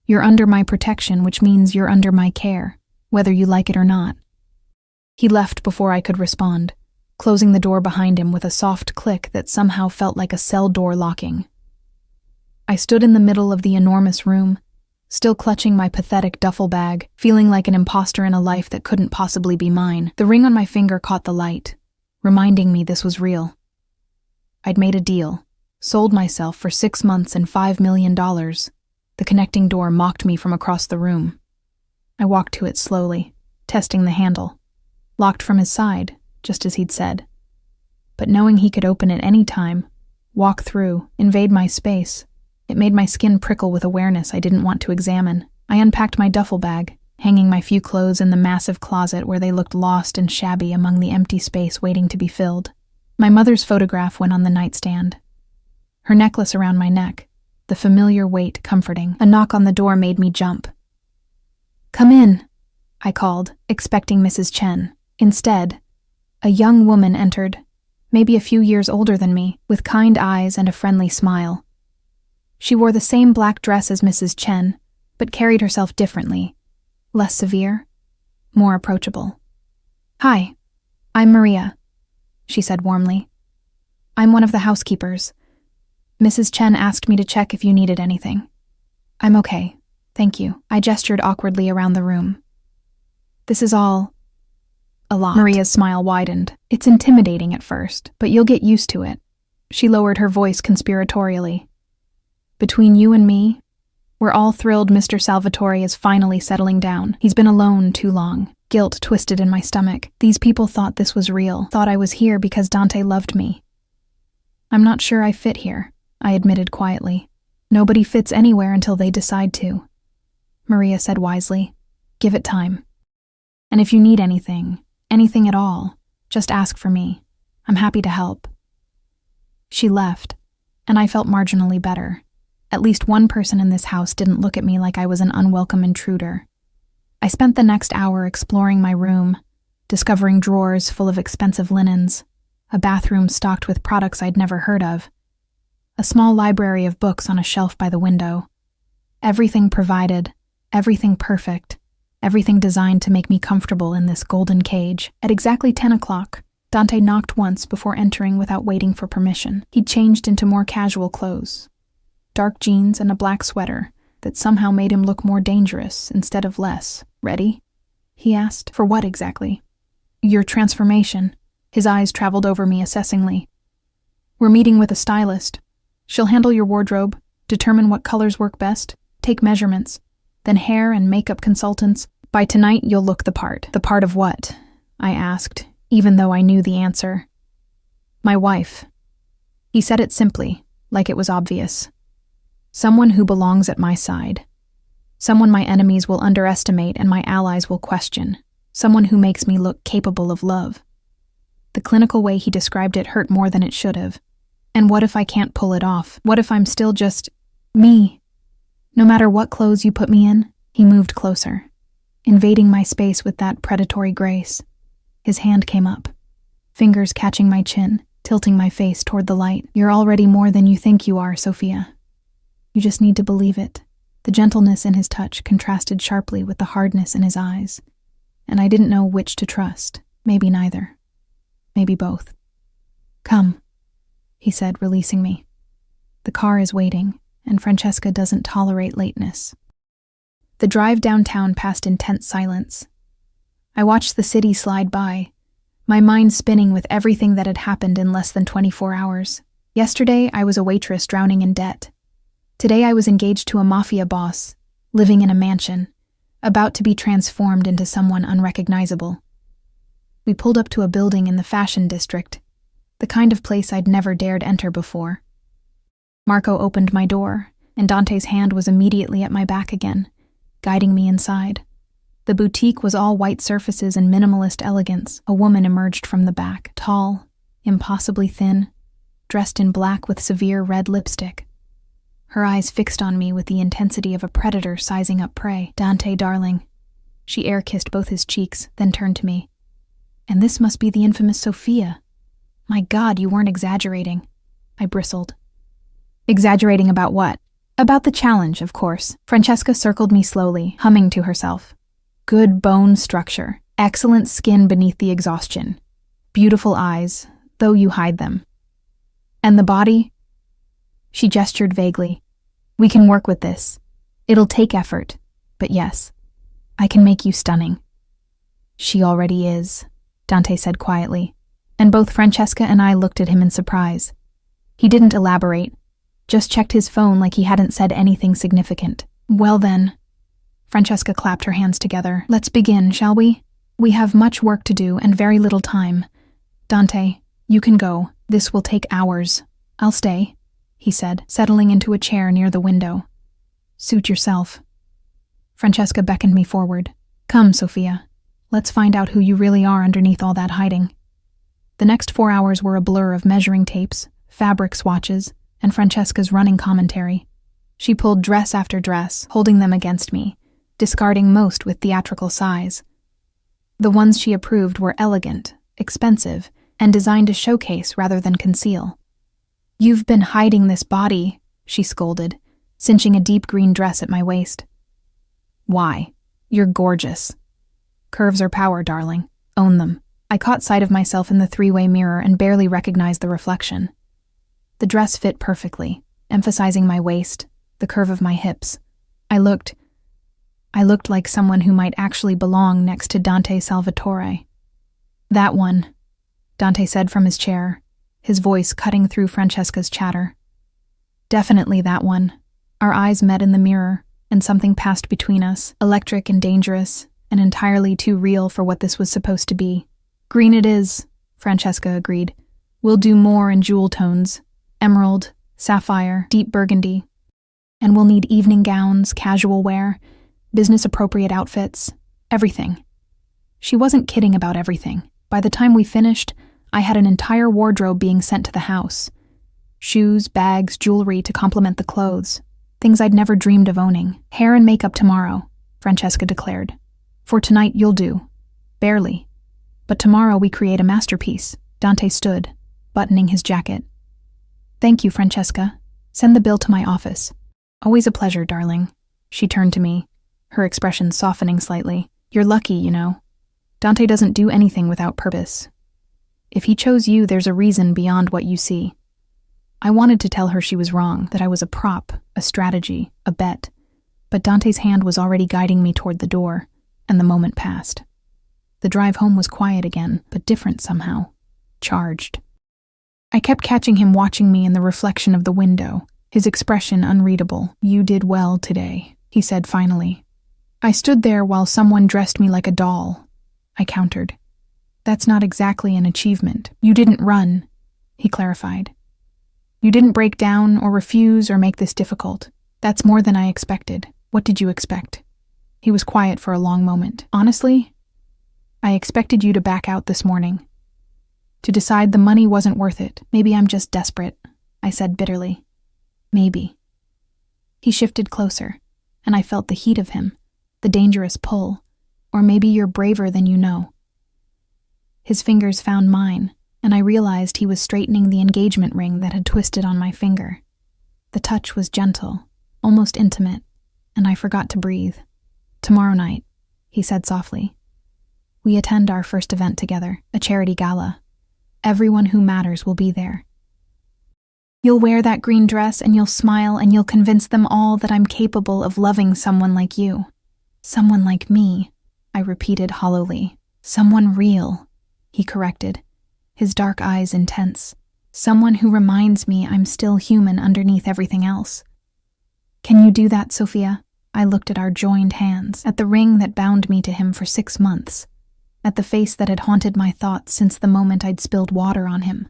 You're under my protection, which means you're under my care, whether you like it or not. He left before I could respond, closing the door behind him with a soft click that somehow felt like a cell door locking. I stood in the middle of the enormous room, still clutching my pathetic duffel bag, feeling like an imposter in a life that couldn't possibly be mine. The ring on my finger caught the light, reminding me this was real. I'd made a deal, sold myself for 6 months and $5 million. The connecting door mocked me from across the room. I walked to it slowly, testing the handle. Locked from his side, just as he'd said. But knowing he could open it any time, walk through, invade my space, it made my skin prickle with awareness I didn't want to examine. I unpacked my duffel bag, hanging my few clothes in the massive closet where they looked lost and shabby among the empty space waiting to be filled. My mother's photograph went on the nightstand. Her necklace around my neck, the familiar weight comforting. A knock on the door made me jump. Come in, I called, expecting Mrs. Chen. Instead, a young woman entered, maybe a few years older than me, with kind eyes and a friendly smile. She wore the same black dress as Mrs. Chen, but carried herself differently, less severe, more approachable. Hi, I'm Maria, she said warmly. I'm one of the housekeepers. Mrs. Chen asked me to check if you needed anything. I'm okay, thank you. I gestured awkwardly around the room. This is all a lot. Maria's smile widened. It's intimidating at first, but you'll get used to it. She lowered her voice conspiratorially. Between you and me, we're all thrilled Mr. Salvatore is finally settling down. He's been alone too long. Guilt twisted in my stomach. These people thought this was real, thought I was here because Dante loved me. I'm not sure I fit here, I admitted quietly. Nobody fits anywhere until they decide to. Maria said wisely. Give it time. And if you need anything at all, just ask for me. I'm happy to help. She left, and I felt marginally better. At least one person in this house didn't look at me like I was an unwelcome intruder. I spent the next hour exploring my room, discovering drawers full of expensive linens, a bathroom stocked with products I'd never heard of, a small library of books on a shelf by the window. Everything provided, everything perfect, everything designed to make me comfortable in this golden cage. At exactly 10 o'clock, Dante knocked once before entering without waiting for permission. He'd changed into more casual clothes. Dark jeans and a black sweater that somehow made him look more dangerous instead of less. Ready? He asked. For what exactly? Your transformation. His eyes traveled over me assessingly. We're meeting with a stylist. She'll handle your wardrobe, determine what colors work best, take measurements, then hair and makeup consultants. By tonight, you'll look the part. The part of what? I asked, even though I knew the answer. My wife. He said it simply, like it was obvious. Someone who belongs at my side. Someone my enemies will underestimate and my allies will question. Someone who makes me look capable of love. The clinical way he described it hurt more than it should have. And what if I can't pull it off? What if I'm still just me? No matter what clothes you put me in? He moved closer, invading my space with that predatory grace. His hand came up, fingers catching my chin, tilting my face toward the light. You're already more than you think you are, Sophia. You just need to believe it. The gentleness in his touch contrasted sharply with the hardness in his eyes, and I didn't know which to trust. Maybe neither. Maybe both. Come, he said, releasing me. The car is waiting, and Francesca doesn't tolerate lateness. The drive downtown passed in tense silence. I watched the city slide by, my mind spinning with everything that had happened in less than 24 hours. Yesterday, I was a waitress drowning in debt. Today, I was engaged to a Mafia boss, living in a mansion, about to be transformed into someone unrecognizable. We pulled up to a building in the fashion district, the kind of place I'd never dared enter before. Marco opened my door, and Dante's hand was immediately at my back again, guiding me inside. The boutique was all white surfaces and minimalist elegance. A woman emerged from the back, tall, impossibly thin, dressed in black with severe red lipstick. Her eyes fixed on me with the intensity of a predator sizing up prey. "Dante, darling." She air-kissed both his cheeks, then turned to me. "And this must be the infamous Sophia. My God, you weren't exaggerating." I bristled. "Exaggerating about what?" "About the challenge, of course." Francesca circled me slowly, humming to herself. "Good bone structure, excellent skin beneath the exhaustion, beautiful eyes, though you hide them. And the body?" She gestured vaguely. "We can work with this. It'll take effort, but yes, I can make you stunning." "She already is," Dante said quietly, and both Francesca and I looked at him in surprise. He didn't elaborate, just checked his phone like he hadn't said anything significant. "Well then," Francesca clapped her hands together. "Let's begin, shall we? We have much work to do and very little time. Dante, you can go. This will take hours. I'll stay," he said, settling into a chair near the window. "Suit yourself." Francesca beckoned me forward. "Come, Sophia. Let's find out who you really are underneath all that hiding." The next 4 hours were a blur of measuring tapes, fabric swatches, and Francesca's running commentary. She pulled dress after dress, holding them against me, discarding most with theatrical sighs. The ones she approved were elegant, expensive, and designed to showcase rather than conceal. "You've been hiding this body," she scolded, cinching a deep green dress at my waist. "Why? You're gorgeous." "Curves are power, darling. Own them." I caught sight of myself in the three-way mirror and barely recognized the reflection. The dress fit perfectly, emphasizing my waist, the curve of my hips. I looked like someone who might actually belong next to Dante Salvatore. "That one," Dante said from his chair, his voice cutting through Francesca's chatter. "Definitely that one." Our eyes met in the mirror, and something passed between us, electric and dangerous, and entirely too real for what this was supposed to be. "Green it is," Francesca agreed. "We'll do more in jewel tones. Emerald, sapphire, deep burgundy. And we'll need evening gowns, casual wear, business-appropriate outfits, everything." She wasn't kidding about everything. By the time we finished, I had an entire wardrobe being sent to the house. Shoes, bags, jewelry to complement the clothes. Things I'd never dreamed of owning. "Hair and makeup tomorrow," Francesca declared. "For tonight, you'll do. Barely. But tomorrow we create a masterpiece." Dante stood, buttoning his jacket. "Thank you, Francesca. Send the bill to my office." "Always a pleasure, darling." She turned to me, her expression softening slightly. "You're lucky, you know. Dante doesn't do anything without purpose. If he chose you, there's a reason beyond what you see." I wanted to tell her she was wrong, that I was a prop, a strategy, a bet. But Dante's hand was already guiding me toward the door, and the moment passed. The drive home was quiet again, but different somehow. Charged. I kept catching him watching me in the reflection of the window, his expression unreadable. "You did well today," he said finally. "I stood there while someone dressed me like a doll," I countered. "That's not exactly an achievement." "You didn't run," he clarified. "You didn't break down or refuse or make this difficult. That's more than I expected." "What did you expect?" He was quiet for a long moment. "Honestly, I expected you to back out this morning. To decide the money wasn't worth it. Maybe I'm just desperate," I said bitterly. "Maybe." He shifted closer, and I felt the heat of him, the dangerous pull. "Or maybe you're braver than you know." His fingers found mine, and I realized he was straightening the engagement ring that had twisted on my finger. The touch was gentle, almost intimate, and I forgot to breathe. "Tomorrow night," he said softly. "We attend our first event together, a charity gala. Everyone who matters will be there. You'll wear that green dress and you'll smile and you'll convince them all that I'm capable of loving someone like you." "Someone like me," I repeated hollowly. "Someone real," he corrected, his dark eyes intense. Someone who reminds me I'm still human underneath everything else. Can you do that, Sophia? I looked at our joined hands, at the ring that bound me to him for 6 months, at the face that had haunted my thoughts since the moment I'd spilled water on him.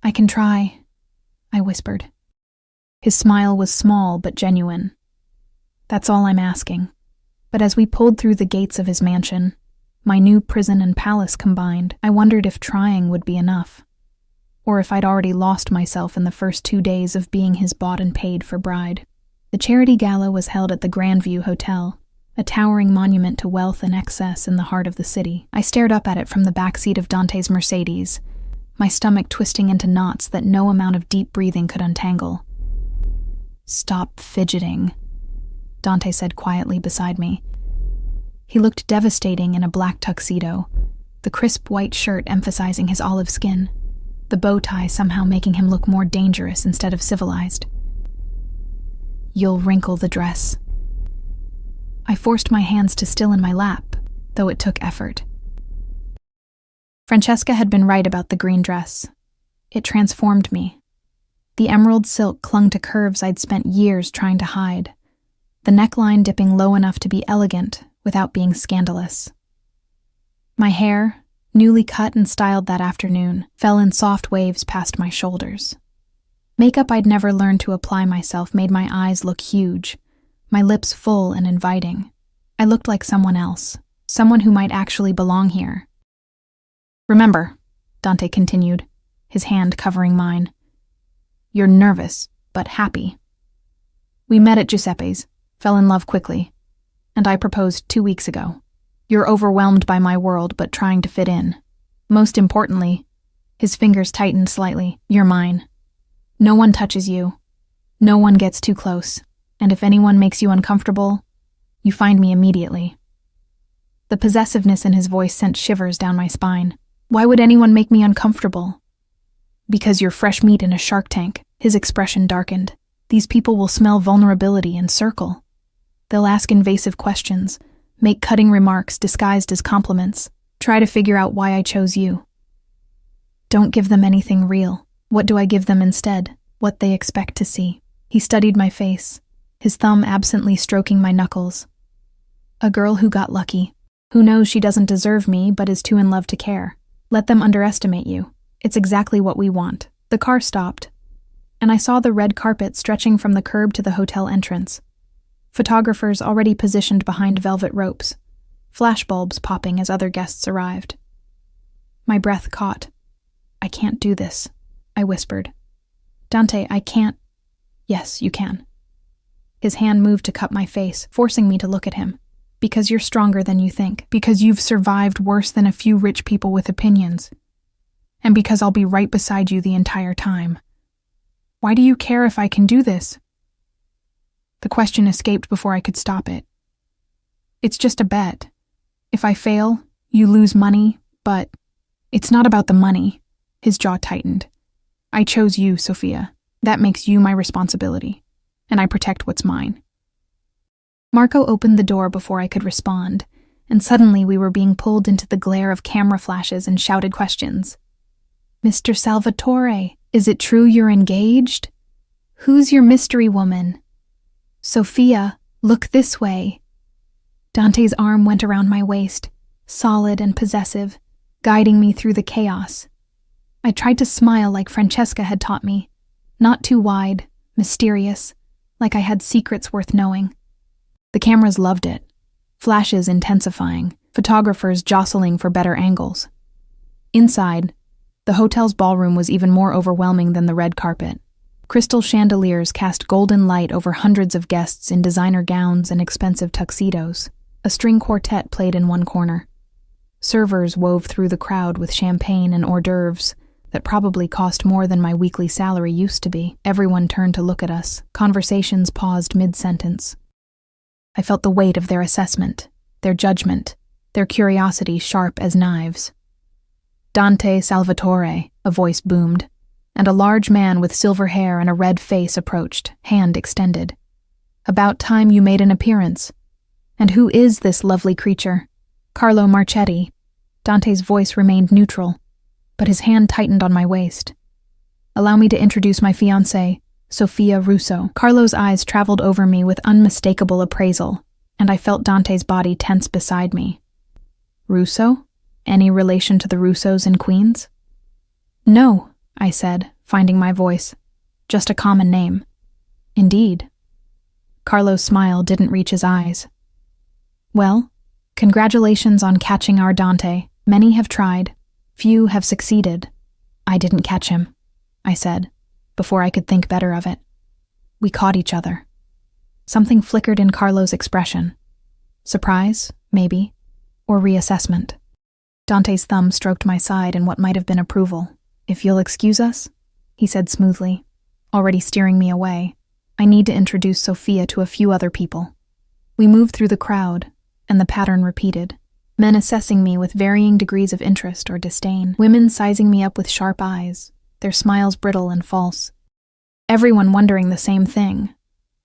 I can try, I whispered. His smile was small but genuine. That's all I'm asking. But as we pulled through the gates of his mansion, my new prison and palace combined, I wondered if trying would be enough, or if I'd already lost myself in the first 2 days of being his bought and paid for bride. The charity gala was held at the Grandview Hotel, a towering monument to wealth and excess in the heart of the city. I stared up at it from the backseat of Dante's Mercedes, my stomach twisting into knots that no amount of deep breathing could untangle. Stop fidgeting, Dante said quietly beside me. He looked devastating in a black tuxedo, the crisp white shirt emphasizing his olive skin, the bow tie somehow making him look more dangerous instead of civilized. You'll wrinkle the dress. I forced my hands to still in my lap, though it took effort. Francesca had been right about the green dress. It transformed me. The emerald silk clung to curves I'd spent years trying to hide, the neckline dipping low enough to be elegant without being scandalous. My hair, newly cut and styled that afternoon, fell in soft waves past my shoulders. Makeup I'd never learned to apply myself made my eyes look huge, my lips full and inviting. I looked like someone else, someone who might actually belong here. Remember, Dante continued, his hand covering mine, you're nervous, but happy. We met at Giuseppe's, fell in love quickly, and I proposed 2 weeks ago. You're overwhelmed by my world, but trying to fit in. Most importantly, his fingers tightened slightly, you're mine. No one touches you. No one gets too close. And if anyone makes you uncomfortable, you find me immediately. The possessiveness in his voice sent shivers down my spine. Why would anyone make me uncomfortable? Because you're fresh meat in a shark tank. His expression darkened. These people will smell vulnerability and circle. They'll ask invasive questions, make cutting remarks disguised as compliments, try to figure out why I chose you. Don't give them anything real. What do I give them instead? What they expect to see. He studied my face, his thumb absently stroking my knuckles. A girl who got lucky, who knows she doesn't deserve me but is too in love to care. Let them underestimate you. It's exactly what we want. The car stopped, and I saw the red carpet stretching from the curb to the hotel entrance. Photographers already positioned behind velvet ropes, flashbulbs popping as other guests arrived. My breath caught. I can't do this, I whispered. Dante, I can't. Yes, you can. His hand moved to cup my face, forcing me to look at him. Because you're stronger than you think. Because you've survived worse than a few rich people with opinions. And because I'll be right beside you the entire time. Why do you care if I can do this? The question escaped before I could stop it. It's just a bet. If I fail, you lose money, but it's not about the money. His jaw tightened. I chose you, Sophia. That makes you my responsibility, and I protect what's mine. Marco opened the door before I could respond, and suddenly we were being pulled into the glare of camera flashes and shouted questions. Mr. Salvatore, is it true you're engaged? Who's your mystery woman? Sophia, look this way. Dante's arm went around my waist, solid and possessive, guiding me through the chaos. I tried to smile like Francesca had taught me, not too wide, mysterious, like I had secrets worth knowing. The cameras loved it, flashes intensifying, photographers jostling for better angles. Inside, the hotel's ballroom was even more overwhelming than the red carpet. Crystal chandeliers cast golden light over hundreds of guests in designer gowns and expensive tuxedos. A string quartet played in one corner. Servers wove through the crowd with champagne and hors d'oeuvres that probably cost more than my weekly salary used to be. Everyone turned to look at us. Conversations paused mid-sentence. I felt the weight of their assessment, their judgment, their curiosity sharp as knives. Dante Salvatore, a voice boomed, and a large man with silver hair and a red face approached, hand extended. About time you made an appearance. And who is this lovely creature? Carlo Marchetti. Dante's voice remained neutral, but his hand tightened on my waist. Allow me to introduce my fiancée, Sophia Russo." Carlo's eyes traveled over me with unmistakable appraisal, and I felt Dante's body tense beside me. "Russo? Any relation to the Russos in Queens?" "No," I said, finding my voice. "Just a common name." "Indeed." Carlo's smile didn't reach his eyes. "Well, congratulations on catching our Dante. Many have tried. Few have succeeded. I didn't catch him," I said, before I could think better of it. We caught each other. Something flickered in Carlo's expression. Surprise, maybe, or reassessment. Dante's thumb stroked my side in what might have been approval. "If you'll excuse us," he said smoothly, already steering me away. "I need to introduce Sophia to a few other people." We moved through the crowd, and the pattern repeated. Men assessing me with varying degrees of interest or disdain. Women sizing me up with sharp eyes, their smiles brittle and false. Everyone wondering the same thing.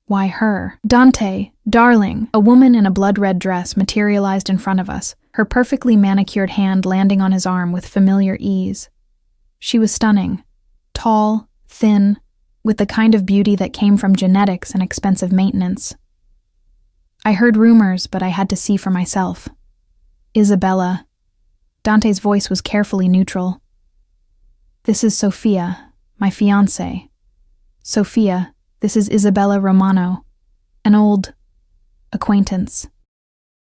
Why her? "Dante, darling!" A woman in a blood-red dress materialized in front of us, her perfectly manicured hand landing on his arm with familiar ease. She was stunning. Tall, thin, with the kind of beauty that came from genetics and expensive maintenance. I heard rumors, but I had to see for myself. "Isabella." Dante's voice was carefully neutral. "This is Sophia, my fiancée. Sophia, this is Isabella Romano, an old acquaintance."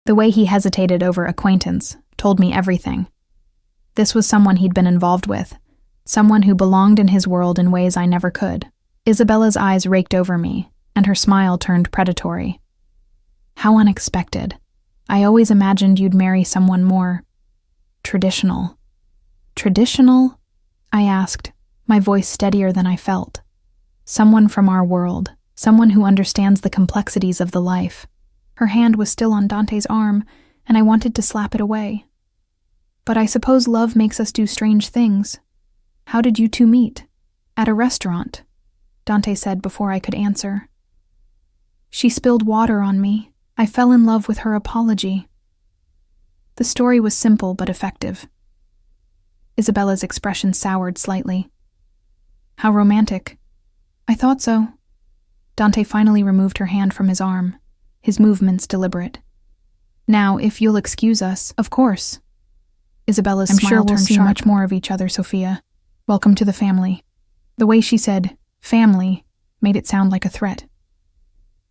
The way he hesitated over acquaintance told me everything. This was someone he'd been involved with, someone who belonged in his world in ways I never could. Isabella's eyes raked over me, and her smile turned predatory. "How unexpected. I always imagined you'd marry someone more traditional." "Traditional?" I asked, my voice steadier than I felt. "Someone from our world, someone who understands the complexities of the life." Her hand was still on Dante's arm, and I wanted to slap it away. "But I suppose love makes us do strange things. How did you two meet?" "At a restaurant," Dante said before I could answer. "She spilled water on me. I fell in love with her apology." The story was simple but effective. Isabella's expression soured slightly. "How romantic." "I thought so." Dante finally removed her hand from his arm, his movements deliberate. "Now, if you'll excuse us." "Of course." Isabella's smile sure we'll turned see sharp. much more of each other, Sophia. Welcome to the family." The way she said, "family," made it sound like a threat.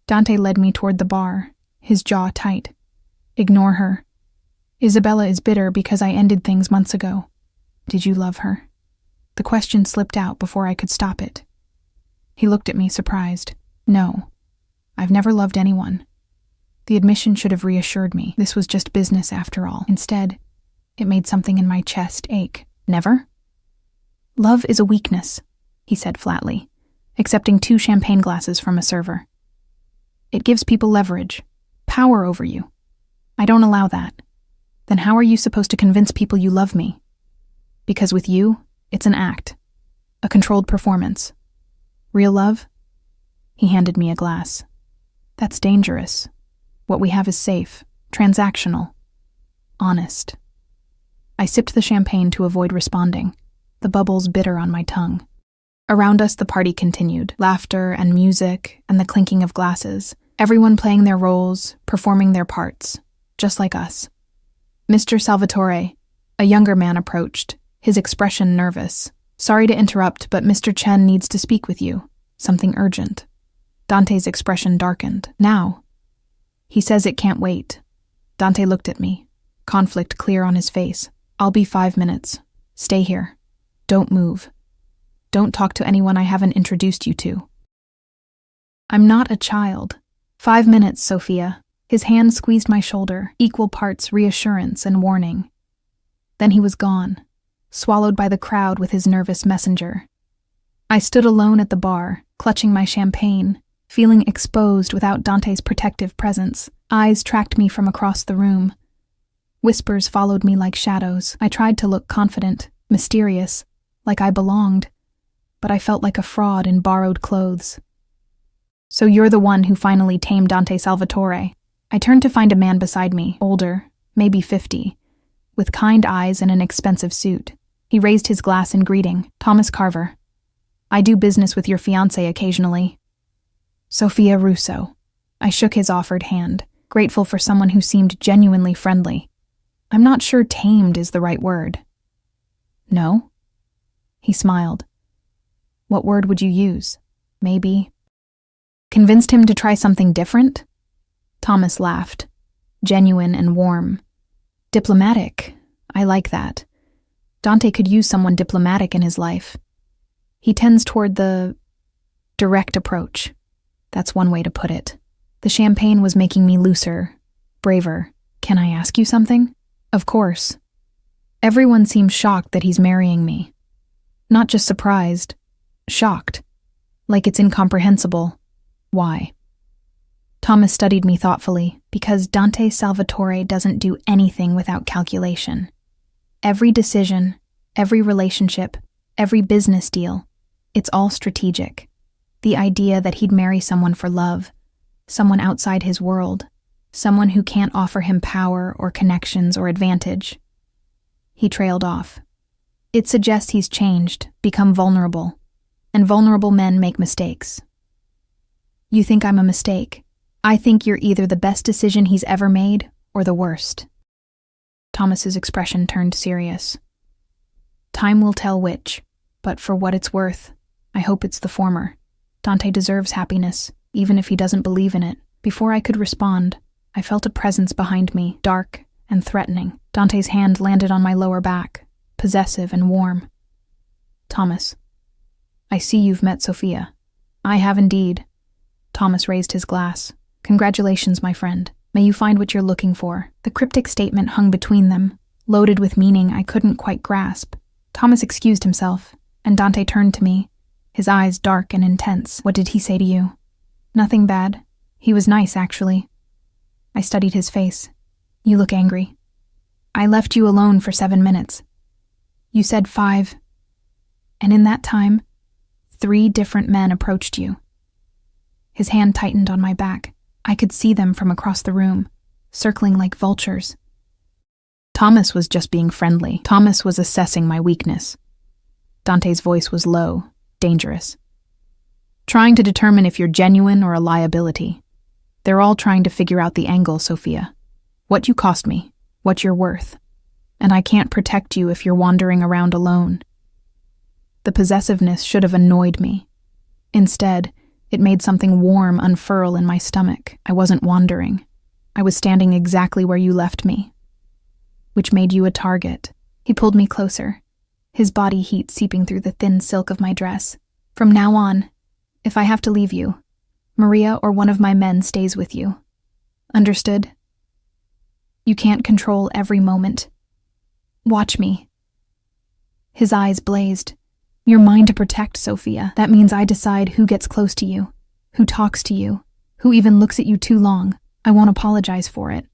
Dante led me toward the bar, his jaw tight. "Ignore her. Isabella is bitter because I ended things months ago. Did you love her?" The question slipped out before I could stop it. He looked at me, surprised. "No. I've never loved anyone." The admission should have reassured me. This was just business after all. Instead, it made something in my chest ache. "Never?" "Love is a weakness," he said flatly, accepting 2 champagne glasses from a server. "It gives people leverage, power over you. I don't allow that. Then how are you supposed to convince people you love me? Because with you, it's an act, a controlled performance. Real love?" He handed me a glass. "That's dangerous. What we have is safe, transactional, honest." I sipped the champagne to avoid responding, the bubbles bitter on my tongue. Around us the party continued, laughter and music and the clinking of glasses, everyone playing their roles, performing their parts, just like us. Mr. Salvatore, a younger man, approached, his expression nervous. "Sorry to interrupt, but Mr. Chen needs to speak with you. Something urgent." Dante's expression darkened. "Now?" "He says it can't wait." Dante looked at me, conflict clear on his face. "I'll be 5 minutes. Stay here. Don't move. Don't talk to anyone I haven't introduced you to." "I'm not a child." 5 minutes, Sophia." His hand squeezed my shoulder, equal parts reassurance and warning. Then he was gone, swallowed by the crowd with his nervous messenger. I stood alone at the bar, clutching my champagne, feeling exposed without Dante's protective presence. Eyes tracked me from across the room. Whispers followed me like shadows. I tried to look confident, mysterious, like I belonged, but I felt like a fraud in borrowed clothes. "So you're the one who finally tamed Dante Salvatore." I turned to find a man beside me, older, maybe 50, with kind eyes and an expensive suit. He raised his glass in greeting. "Thomas Carver." I do business with your fiancé occasionally. Sophia Russo. I shook his offered hand, grateful for someone who seemed genuinely friendly. I'm not sure tamed is the right word. No? He smiled. What word would you use? Maybe. Convinced him to try something different? Thomas laughed, genuine and warm. Diplomatic. I like that. Dante could use someone diplomatic in his life. He tends toward the direct approach. That's one way to put it. The champagne was making me looser, braver. Can I ask you something? Of course. Everyone seems shocked that he's marrying me. Not just surprised, shocked. Like it's incomprehensible. Why? Thomas studied me thoughtfully, because Dante Salvatore doesn't do anything without calculation. Every decision, every relationship, every business deal, it's all strategic. The idea that he'd marry someone for love, someone outside his world, someone who can't offer him power or connections or advantage. He trailed off. It suggests he's changed, become vulnerable, and vulnerable men make mistakes. You think I'm a mistake. I think you're either the best decision he's ever made or the worst. Thomas's expression turned serious. Time will tell which, but for what it's worth, I hope it's the former. Dante deserves happiness, even if he doesn't believe in it. Before I could respond, I felt a presence behind me, dark and threatening. Dante's hand landed on my lower back, possessive and warm. Thomas, I see you've met Sophia. I have indeed. Thomas raised his glass. Congratulations, my friend. May you find what you're looking for. The cryptic statement hung between them, loaded with meaning I couldn't quite grasp. Thomas excused himself, and Dante turned to me, his eyes dark and intense. What did he say to you? Nothing bad. He was nice, actually. I studied his face. You look angry. I left you alone for 7 minutes. You said 5. And in that time, 3 different men approached you. His hand tightened on my back. I could see them from across the room, circling like vultures. Thomas was just being friendly. Thomas was assessing my weakness. Dante's voice was low, dangerous. Trying to determine if you're genuine or a liability. They're all trying to figure out the angle, Sophia. What you cost me, what you're worth. And I can't protect you if you're wandering around alone. The possessiveness should have annoyed me. Instead, it made something warm unfurl in my stomach. I wasn't wandering. I was standing exactly where you left me. Which made you a target. He pulled me closer, his body heat seeping through the thin silk of my dress. From now on, if I have to leave you, Maria or one of my men stays with you. Understood? You can't control every moment. Watch me. His eyes blazed. You're mine to protect, Sophia. That means I decide who gets close to you, who talks to you, who even looks at you too long. I won't apologize for it.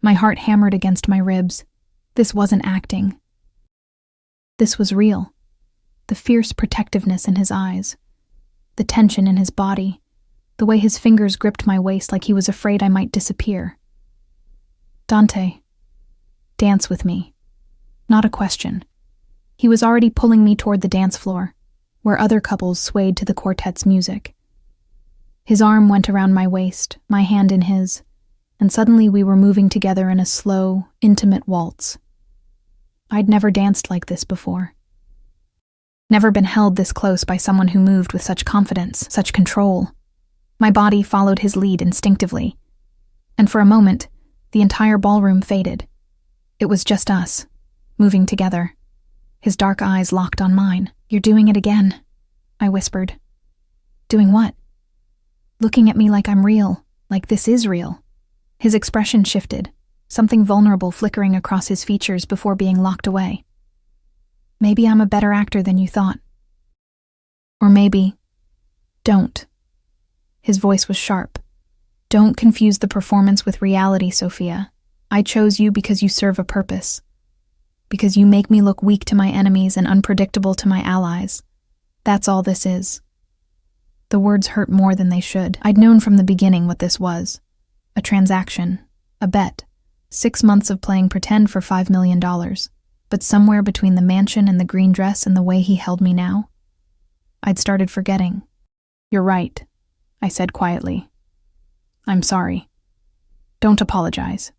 My heart hammered against my ribs. This wasn't acting. This was real. The fierce protectiveness in his eyes, the tension in his body, the way his fingers gripped my waist like he was afraid I might disappear. Dante, dance with me. Not a question. He was already pulling me toward the dance floor, where other couples swayed to the quartet's music. His arm went around my waist, my hand in his, and suddenly we were moving together in a slow, intimate waltz. I'd never danced like this before. Never been held this close by someone who moved with such confidence, such control. My body followed his lead instinctively, and for a moment, the entire ballroom faded. It was just us, moving together. His dark eyes locked on mine. You're doing it again, I whispered. Doing what? Looking at me like I'm real, like this is real. His expression shifted, something vulnerable flickering across his features before being locked away. Maybe I'm a better actor than you thought. Or maybe, don't. His voice was sharp. Don't confuse the performance with reality, Sophia. I chose you because you serve a purpose. Because you make me look weak to my enemies and unpredictable to my allies. That's all this is. The words hurt more than they should. I'd known from the beginning what this was. A transaction. A bet. 6 months of playing pretend for $5 million. But somewhere between the mansion and the green dress and the way he held me now, I'd started forgetting. "You're right," I said quietly. "I'm sorry." "Don't apologize."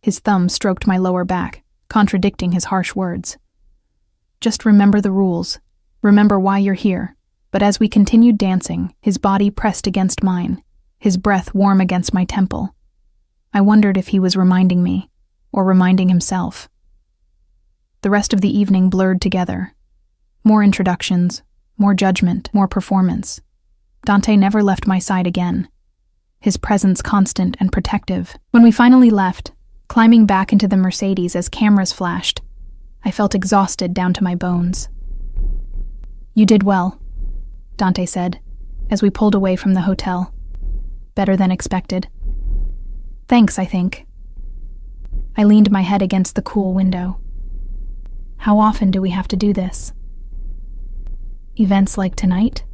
His thumb stroked my lower back, contradicting his harsh words. "Just remember the rules. Remember why you're here." But as we continued dancing, his body pressed against mine, his breath warm against my temple. I wondered if he was reminding me, or reminding himself. The rest of the evening blurred together. More introductions, more judgment, more performance. Dante never left my side again, his presence constant and protective. When we finally left, climbing back into the Mercedes as cameras flashed, I felt exhausted down to my bones. "You did well," Dante said, as we pulled away from the hotel. "Better than expected." "Thanks, I think." I leaned my head against the cool window. "How often do we have to do this?" "Events like tonight?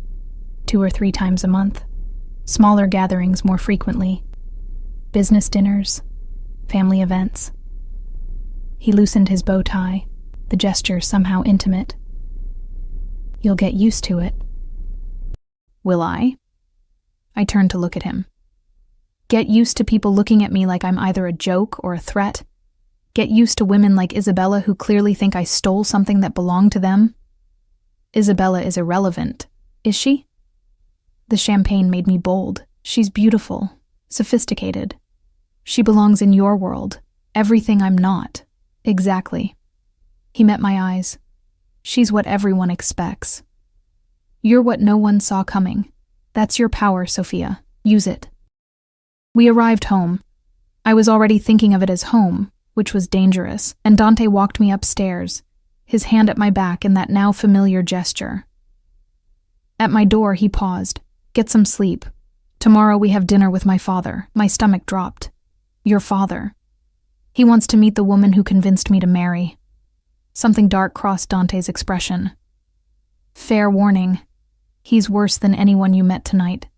2 or 3 times a month. Smaller gatherings more frequently. Business dinners, family events." He loosened his bow tie, the gesture somehow intimate. "You'll get used to it." "Will I?" I turned to look at him. "Get used to people looking at me like I'm either a joke or a threat? Get used to women like Isabella who clearly think I stole something that belonged to them? Isabella is irrelevant, is she? The champagne made me bold. She's beautiful, sophisticated. She belongs in your world, everything I'm not. Exactly." He met my eyes. "She's what everyone expects. You're what no one saw coming. That's your power, Sophia. Use it." We arrived home. I was already thinking of it as home, which was dangerous, and Dante walked me upstairs, his hand at my back in that now familiar gesture. At my door, he paused. "Get some sleep. Tomorrow we have dinner with my father." My stomach dropped. "Your father? He wants to meet the woman who convinced me to marry." Something dark crossed Dante's expression. "Fair warning. He's worse than anyone you met tonight.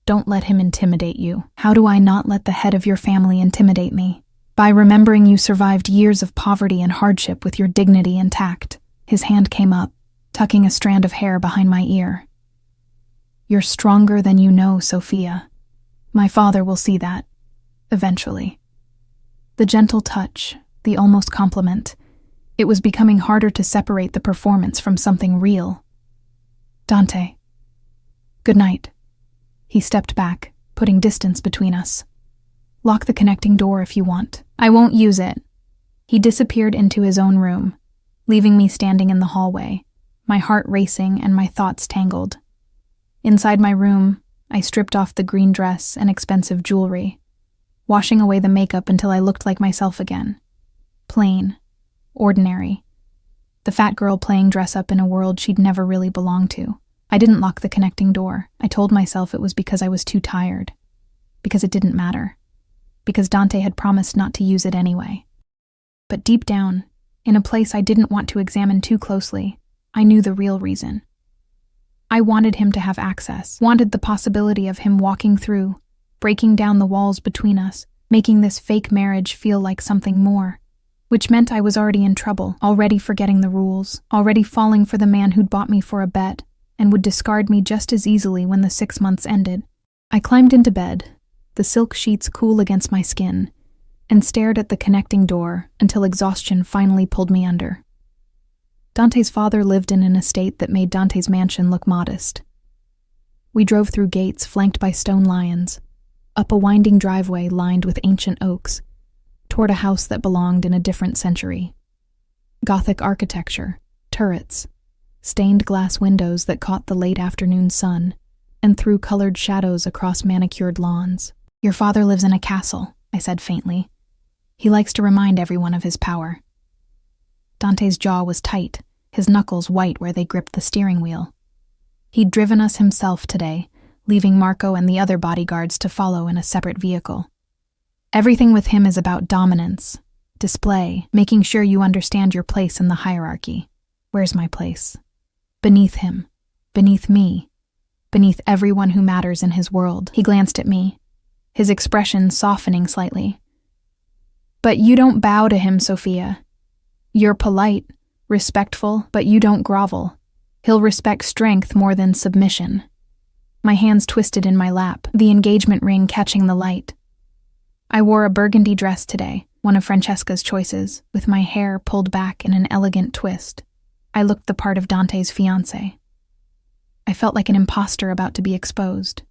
Don't let him intimidate you." "How do I not let the head of your family intimidate me?" "By remembering you survived years of poverty and hardship with your dignity intact." His hand came up, tucking a strand of hair behind my ear. "You're stronger than you know, Sophia. My father will see that, eventually." The gentle touch, the almost compliment. It was becoming harder to separate the performance from something real. "Dante. Good night." He stepped back, putting distance between us. "Lock the connecting door if you want." "I won't use it." He disappeared into his own room, leaving me standing in the hallway, my heart racing and my thoughts tangled. Inside my room, I stripped off the green dress and expensive jewelry, washing away the makeup until I looked like myself again. Plain, ordinary. The fat girl playing dress-up in a world she'd never really belonged to. I didn't lock the connecting door. I told myself it was because I was too tired. Because it didn't matter. Because Dante had promised not to use it anyway. But deep down, in a place I didn't want to examine too closely, I knew the real reason. I wanted him to have access, wanted the possibility of him walking through, breaking down the walls between us, making this fake marriage feel like something more. Which meant I was already in trouble, already forgetting the rules, already falling for the man who'd bought me for a bet, and would discard me just as easily when the 6 months ended. I climbed into bed, the silk sheets cool against my skin, and stared at the connecting door until exhaustion finally pulled me under. Dante's father lived in an estate that made Dante's mansion look modest. We drove through gates flanked by stone lions, up a winding driveway lined with ancient oaks, toward a house that belonged in a different century. Gothic architecture, turrets, stained glass windows that caught the late afternoon sun and threw colored shadows across manicured lawns. "Your father lives in a castle," I said faintly. "He likes to remind everyone of his power." Dante's jaw was tight, his knuckles white where they gripped the steering wheel. He'd driven us himself today, leaving Marco and the other bodyguards to follow in a separate vehicle. Everything with him is about dominance, display, making sure you understand your place in the hierarchy. Where's my place? Beneath him, beneath me, beneath everyone who matters in his world. He glanced at me, his expression softening slightly. "But you don't bow to him, Sophia. You're polite, respectful, but you don't grovel." He'll respect strength more than submission. My hands twisted in my lap, the engagement ring catching the light. I wore a burgundy dress today, one of Francesca's choices, with my hair pulled back in an elegant twist. I looked the part of Dante's fiancé. I felt like an imposter about to be exposed.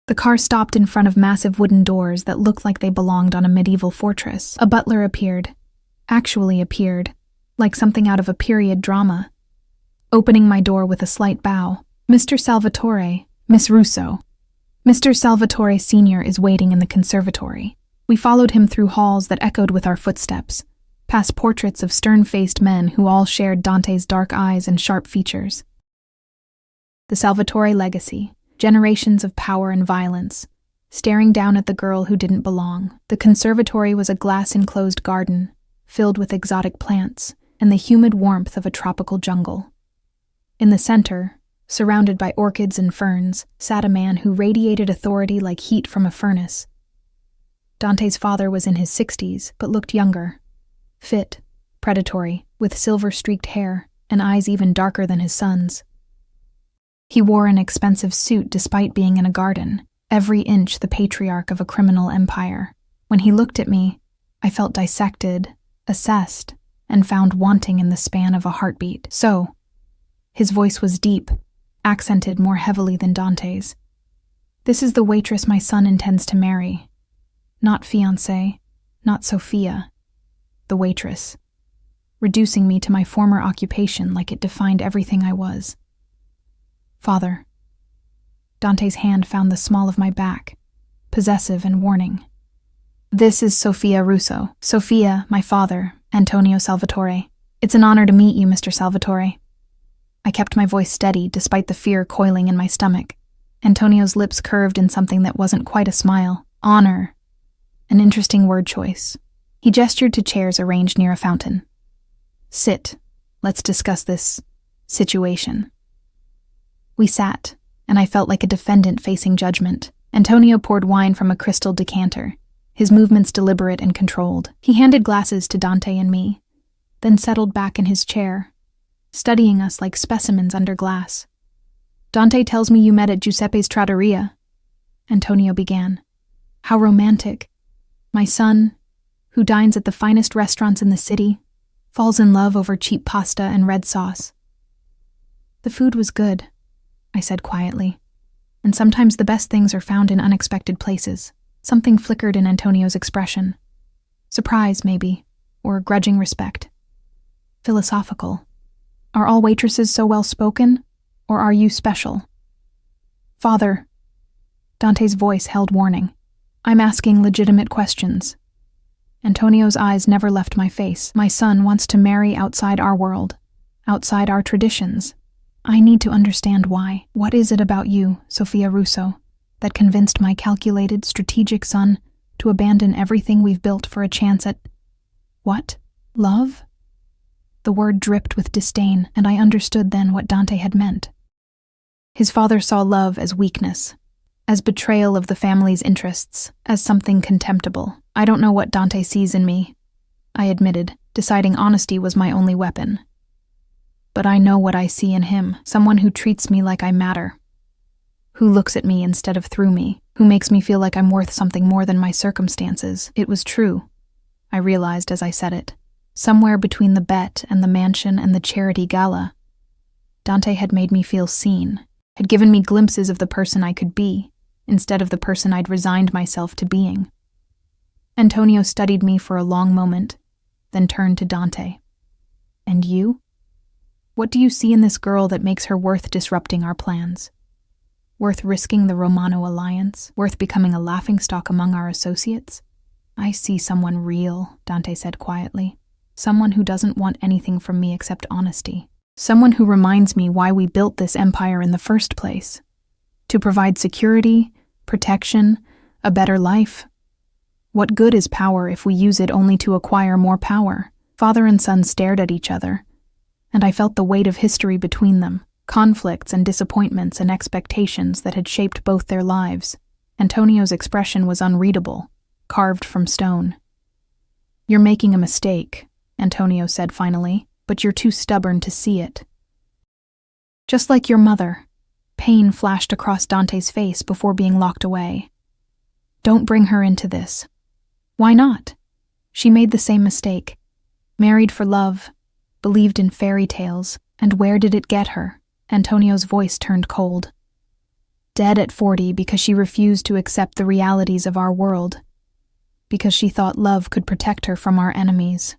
The car stopped in front of massive wooden doors that looked like they belonged on a medieval fortress. A butler appeared, like something out of a period drama. Opening my door with a slight bow, "Mr. Salvatore, Miss Russo. Mr. Salvatore Sr. is waiting in the conservatory." We followed him through halls that echoed with our footsteps, past portraits of stern-faced men who all shared Dante's dark eyes and sharp features. The Salvatore legacy, generations of power and violence, staring down at the girl who didn't belong. The conservatory was a glass-enclosed garden, filled with exotic plants and the humid warmth of a tropical jungle. In the center, surrounded by orchids and ferns, sat a man who radiated authority like heat from a furnace. Dante's father was in his 60s, but looked younger. Fit, predatory, with silver-streaked hair and eyes even darker than his son's. He wore an expensive suit despite being in a garden, every inch the patriarch of a criminal empire. When he looked at me, I felt dissected, assessed, and found wanting in the span of a heartbeat. "So," his voice was deep, accented more heavily than Dante's, "this is the waitress my son intends to marry. Not fiancé, not Sophia. The waitress." Reducing me to my former occupation like it defined everything I was. "Father." Dante's hand found the small of my back, possessive and warning. "This is Sofia Russo. Sofia, my father, Antonio Salvatore. It's an honor to meet you, Mr. Salvatore." I kept my voice steady despite the fear coiling in my stomach. Antonio's lips curved in something that wasn't quite a smile. Honor. An interesting word choice. He gestured to chairs arranged near a fountain. "Sit. Let's discuss this situation." We sat, and I felt like a defendant facing judgment. Antonio poured wine from a crystal decanter, his movements deliberate and controlled. He handed glasses to Dante and me, then settled back in his chair, studying us like specimens under glass. "Dante tells me you met at Giuseppe's trattoria," Antonio began. "How romantic. My son, who dines at the finest restaurants in the city, falls in love over cheap pasta and red sauce." "The food was good," I said quietly, "and sometimes the best things are found in unexpected places." Something flickered in Antonio's expression. Surprise, maybe, or grudging respect. Philosophical. "Are all waitresses so well-spoken, or are you special?" "Father," Dante's voice held warning, "I'm asking legitimate questions." Antonio's eyes never left my face. "My son wants to marry outside our world, outside our traditions. I need to understand why. What is it about you, Sofia Russo, that convinced my calculated, strategic son to abandon everything we've built for a chance at... What? Love?" The word dripped with disdain, and I understood then what Dante had meant. His father saw love as weakness, as betrayal of the family's interests, as something contemptible. "I don't know what Dante sees in me," I admitted, deciding honesty was my only weapon. "But I know what I see in him, someone who treats me like I matter, who looks at me instead of through me, who makes me feel like I'm worth something more than my circumstances." It was true, I realized as I said it. Somewhere between the bet and the mansion and the charity gala, Dante had made me feel seen, had given me glimpses of the person I could be, instead of the person I'd resigned myself to being. Antonio studied me for a long moment, then turned to Dante. "And you? What do you see in this girl that makes her worth disrupting our plans? Worth risking the Romano alliance? Worth becoming a laughingstock among our associates?" "I see someone real," Dante said quietly. "Someone who doesn't want anything from me except honesty. Someone who reminds me why we built this empire in the first place. To provide security, protection, a better life. What good is power if we use it only to acquire more power?" Father and son stared at each other, and I felt the weight of history between them, conflicts and disappointments and expectations that had shaped both their lives. Antonio's expression was unreadable, carved from stone. "You're making a mistake," Antonio said finally, "but you're too stubborn to see it. Just like your mother. Pain flashed across Dante's face before being locked away. Don't bring her into this. Why not? She made the same mistake. Married for love, believed in fairy tales, and where did it get her? Antonio's voice turned cold. Dead at 40 because she refused to accept the realities of our world. Because she thought love could protect her from our enemies.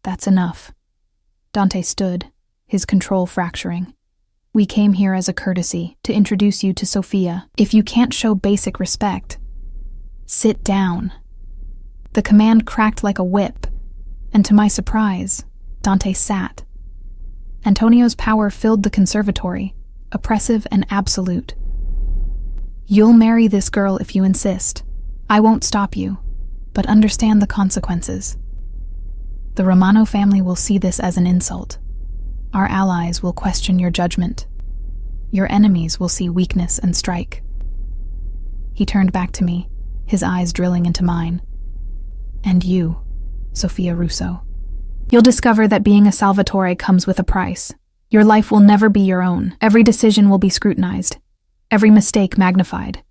That's enough. Dante stood, his control fracturing. We came here as a courtesy, to introduce you to Sophia. If you can't show basic respect, sit down. The command cracked like a whip, and to my surprise, Dante sat. Antonio's power filled the conservatory, oppressive and absolute. You'll marry this girl if you insist. I won't stop you, but understand the consequences. The Romano family will see this as an insult. Our allies will question your judgment. Your enemies will see weakness and strike. He turned back to me, his eyes drilling into mine. And you, Sophia Russo. You'll discover that being a Salvatore comes with a price. Your life will never be your own. Every decision will be scrutinized. Every mistake magnified.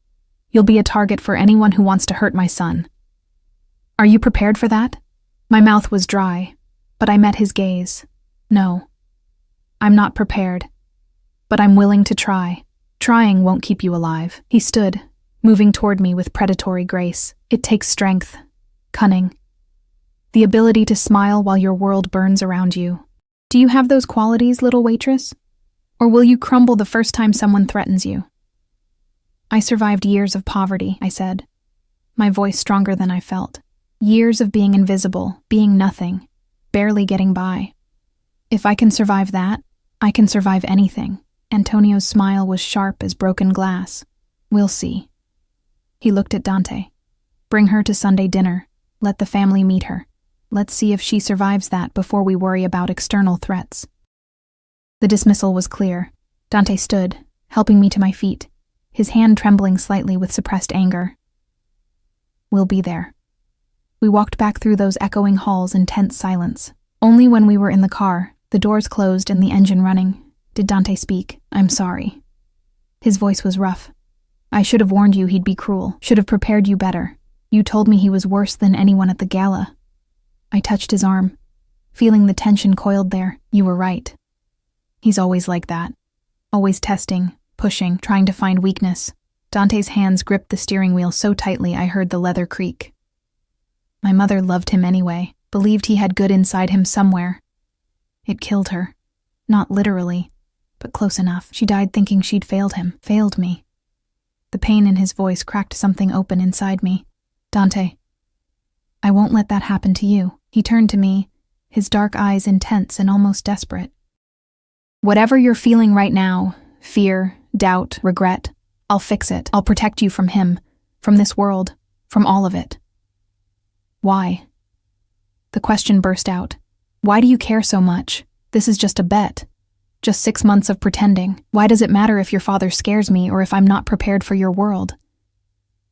You'll be a target for anyone who wants to hurt my son. Are you prepared for that? My mouth was dry, but I met his gaze. No. I'm not prepared, but I'm willing to try. Trying won't keep you alive. He stood, moving toward me with predatory grace. It takes strength, cunning, the ability to smile while your world burns around you. Do you have those qualities, little waitress? Or will you crumble the first time someone threatens you? I survived years of poverty, I said, my voice stronger than I felt. Years of being invisible, being nothing, barely getting by. If I can survive that, I can survive anything. Antonio's smile was sharp as broken glass. We'll see. He looked at Dante. Bring her to Sunday dinner. Let the family meet her. Let's see if she survives that before we worry about external threats. The dismissal was clear. Dante stood, helping me to my feet, his hand trembling slightly with suppressed anger. We'll be there. We walked back through those echoing halls in tense silence. Only when we were in the car, the doors closed and the engine running, did Dante speak. I'm sorry. His voice was rough. I should have warned you he'd be cruel, should have prepared you better. You told me he was worse than anyone at the gala. I touched his arm, feeling the tension coiled there. You were right. He's always like that. Always testing, pushing, trying to find weakness. Dante's hands gripped the steering wheel so tightly I heard the leather creak. My mother loved him anyway, believed he had good inside him somewhere. It killed her. Not literally, but close enough. She died thinking she'd failed him, failed me. The pain in his voice cracked something open inside me. Dante, I won't let that happen to you. He turned to me, his dark eyes intense and almost desperate. Whatever you're feeling right now, fear, doubt, regret, I'll fix it. I'll protect you from him, from this world, from all of it. Why? The question burst out. Why do you care so much? This is just a bet. Just 6 months of pretending. Why does it matter if your father scares me or if I'm not prepared for your world?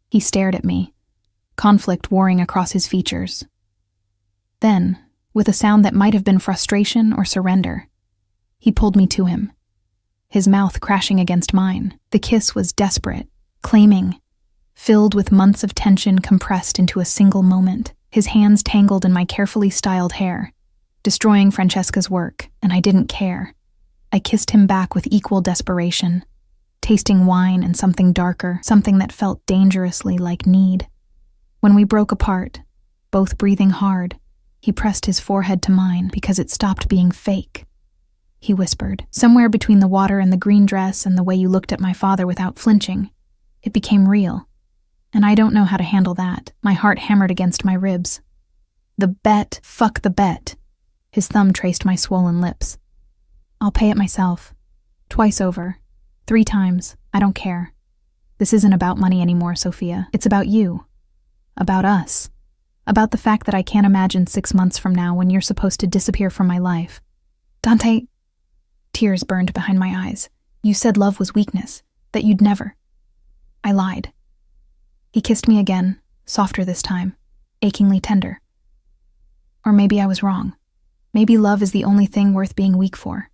He stared at me, conflict warring across his features. Then, with a sound that might have been frustration or surrender, he pulled me to him, his mouth crashing against mine. The kiss was desperate, claiming, filled with months of tension compressed into a single moment. His hands tangled in my carefully styled hair, destroying Francesca's work, and I didn't care. I kissed him back with equal desperation, tasting wine and something darker, something that felt dangerously like need. When we broke apart, both breathing hard, he pressed his forehead to mine because it stopped being fake. He whispered, somewhere between the water and the green dress and the way you looked at my father without flinching, it became real. And I don't know how to handle that. My heart hammered against my ribs. The bet, fuck the bet. His thumb traced my swollen lips. I'll pay it myself. Twice over. 3 times. I don't care. This isn't about money anymore, Sophia. It's about you. About us. About the fact that I can't imagine 6 months from now when you're supposed to disappear from my life. Dante, tears burned behind my eyes. You said love was weakness, that you'd never. I lied. He kissed me again, softer this time, achingly tender. Or maybe I was wrong. Maybe love is the only thing worth being weak for.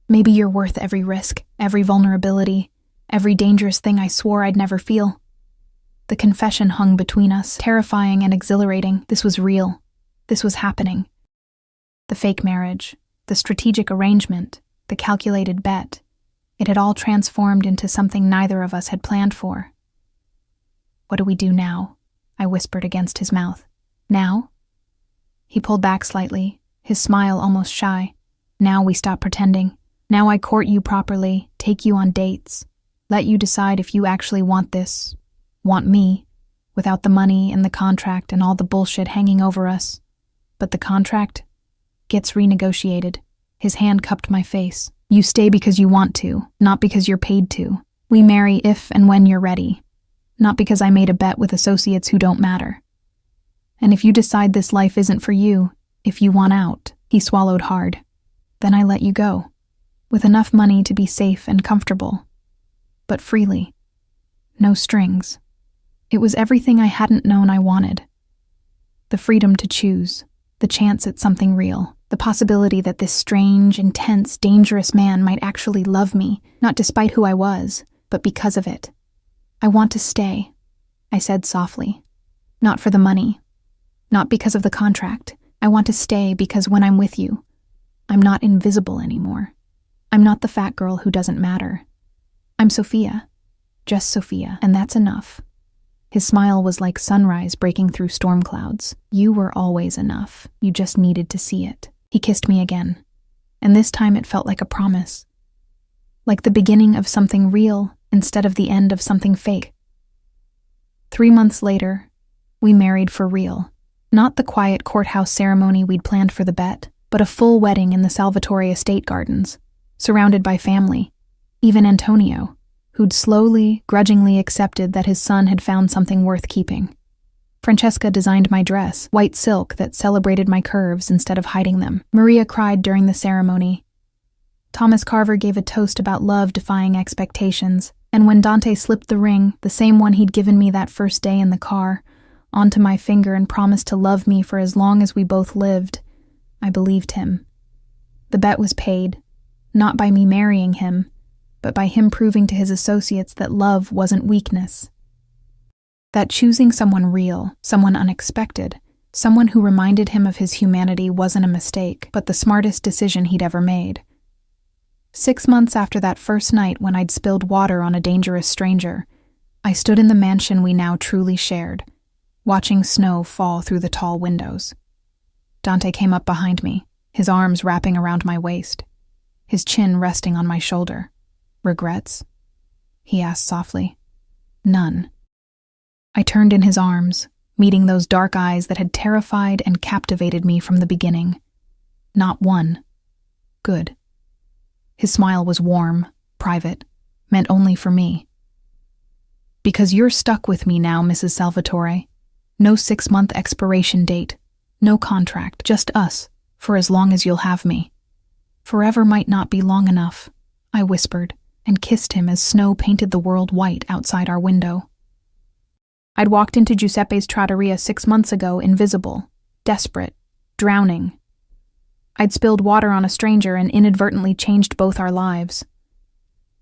Maybe you're worth every risk, every vulnerability, every dangerous thing I swore I'd never feel. The confession hung between us, terrifying and exhilarating. This was real. This was happening. The fake marriage, the strategic arrangement, the calculated bet. It had all transformed into something neither of us had planned for. "What do we do now?" I whispered against his mouth. "Now?" He pulled back slightly, his smile almost shy. "Now we stop pretending. Now I court you properly, take you on dates, let you decide if you actually want this, want me, without the money and the contract and all the bullshit hanging over us. But the contract gets renegotiated." His hand cupped my face. "You stay because you want to, not because you're paid to. We marry if and when you're ready, not because I made a bet with associates who don't matter. And if you decide this life isn't for you, if you want out," he swallowed hard, "then I let you go, with enough money to be safe and comfortable, but freely. No strings." It was everything I hadn't known I wanted. The freedom to choose, the chance at something real, the possibility that this strange, intense, dangerous man might actually love me, not despite who I was, but because of it. "I want to stay," I said softly. "Not for the money, not because of the contract. I want to stay because when I'm with you, I'm not invisible anymore. I'm not the fat girl who doesn't matter. I'm Sophia, just Sophia, and that's enough." His smile was like sunrise breaking through storm clouds. "You were always enough. You just needed to see it." He kissed me again, and this time it felt like a promise. Like the beginning of something real instead of the end of something fake. 3 months later, we married for real. Not the quiet courthouse ceremony we'd planned for the bet, but a full wedding in the Salvatore estate gardens, surrounded by family, even Antonio, who'd slowly, grudgingly accepted that his son had found something worth keeping. Francesca designed my dress, white silk that celebrated my curves instead of hiding them. Maria cried during the ceremony. Thomas Carver gave a toast about love defying expectations, and when Dante slipped the ring, the same one he'd given me that first day in the car, onto my finger and promised to love me for as long as we both lived, I believed him. The bet was paid, not by me marrying him, but by him proving to his associates that love wasn't weakness. That choosing someone real, someone unexpected, someone who reminded him of his humanity wasn't a mistake, but the smartest decision he'd ever made. 6 months after that first night when I'd spilled water on a dangerous stranger, I stood in the mansion we now truly shared, watching snow fall through the tall windows. Dante came up behind me, his arms wrapping around my waist, his chin resting on my shoulder. "Regrets?" he asked softly. "None." I turned in his arms, meeting those dark eyes that had terrified and captivated me from the beginning. Not one. Good. His smile was warm, private, meant only for me. "Because you're stuck with me now, Mrs. Salvatore. No 6-month expiration date, no contract, just us, for as long as you'll have me." "Forever might not be long enough," I whispered, and kissed him as snow painted the world white outside our window. I'd walked into Giuseppe's trattoria 6 months ago, invisible, desperate, drowning. I'd spilled water on a stranger and inadvertently changed both our lives.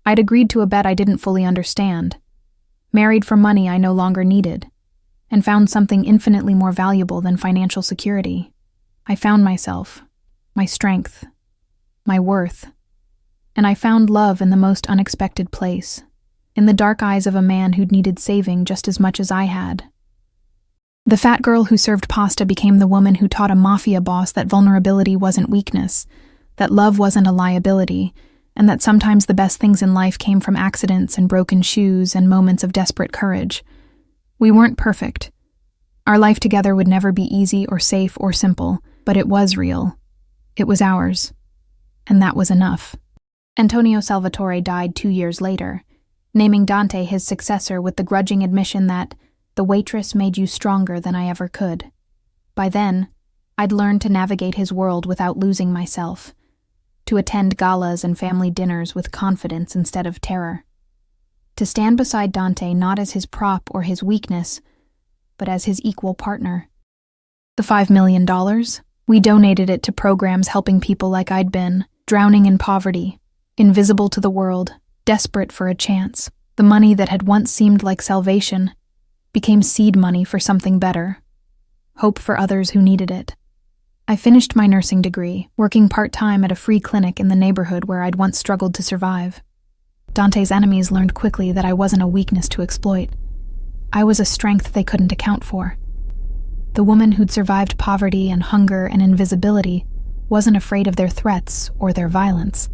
I'd agreed to a bet I didn't fully understand, married for money I no longer needed, and found something infinitely more valuable than financial security. I found myself, my strength, my worth, and I found love in the most unexpected place, in the dark eyes of a man who'd needed saving just as much as I had. The fat girl who served pasta became the woman who taught a Mafia boss that vulnerability wasn't weakness, that love wasn't a liability, and that sometimes the best things in life came from accidents and broken shoes and moments of desperate courage. We weren't perfect. Our life together would never be easy or safe or simple, but it was real. It was ours. And that was enough. Antonio Salvatore died 2 years later, naming Dante his successor with the grudging admission that the waitress made you stronger than I ever could. By then, I'd learned to navigate his world without losing myself, to attend galas and family dinners with confidence instead of terror, to stand beside Dante not as his prop or his weakness, but as his equal partner. The $5 million, we donated it to programs helping people like I'd been, drowning in poverty, invisible to the world, desperate for a chance. The money that had once seemed like salvation became seed money for something better, hope for others who needed it. I finished my nursing degree, working part-time at a free clinic in the neighborhood where I'd once struggled to survive. Dante's enemies learned quickly that I wasn't a weakness to exploit. I was a strength they couldn't account for. The woman who'd survived poverty and hunger and invisibility wasn't afraid of their threats or their violence.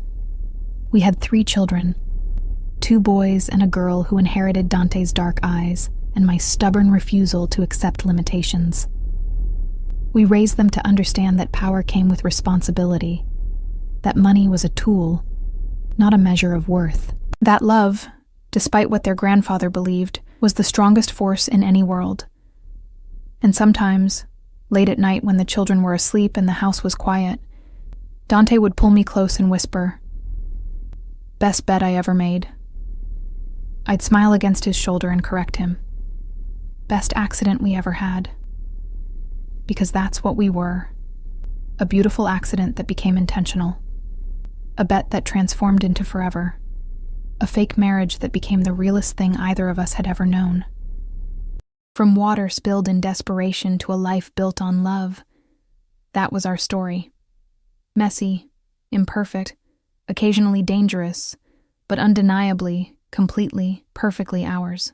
We had 3 children, 2 boys and a girl who inherited Dante's dark eyes and my stubborn refusal to accept limitations. We raised them to understand that power came with responsibility, that money was a tool, not a measure of worth. That love, despite what their grandfather believed, was the strongest force in any world. And sometimes, late at night when the children were asleep and the house was quiet, Dante would pull me close and whisper, "Best bet I ever made." I'd smile against his shoulder and correct him. "Best accident we ever had." Because that's what we were. A beautiful accident that became intentional. A bet that transformed into forever. A fake marriage that became the realest thing either of us had ever known. From water spilled in desperation to a life built on love, that was our story. Messy, imperfect, occasionally dangerous, but undeniably, completely, perfectly ours.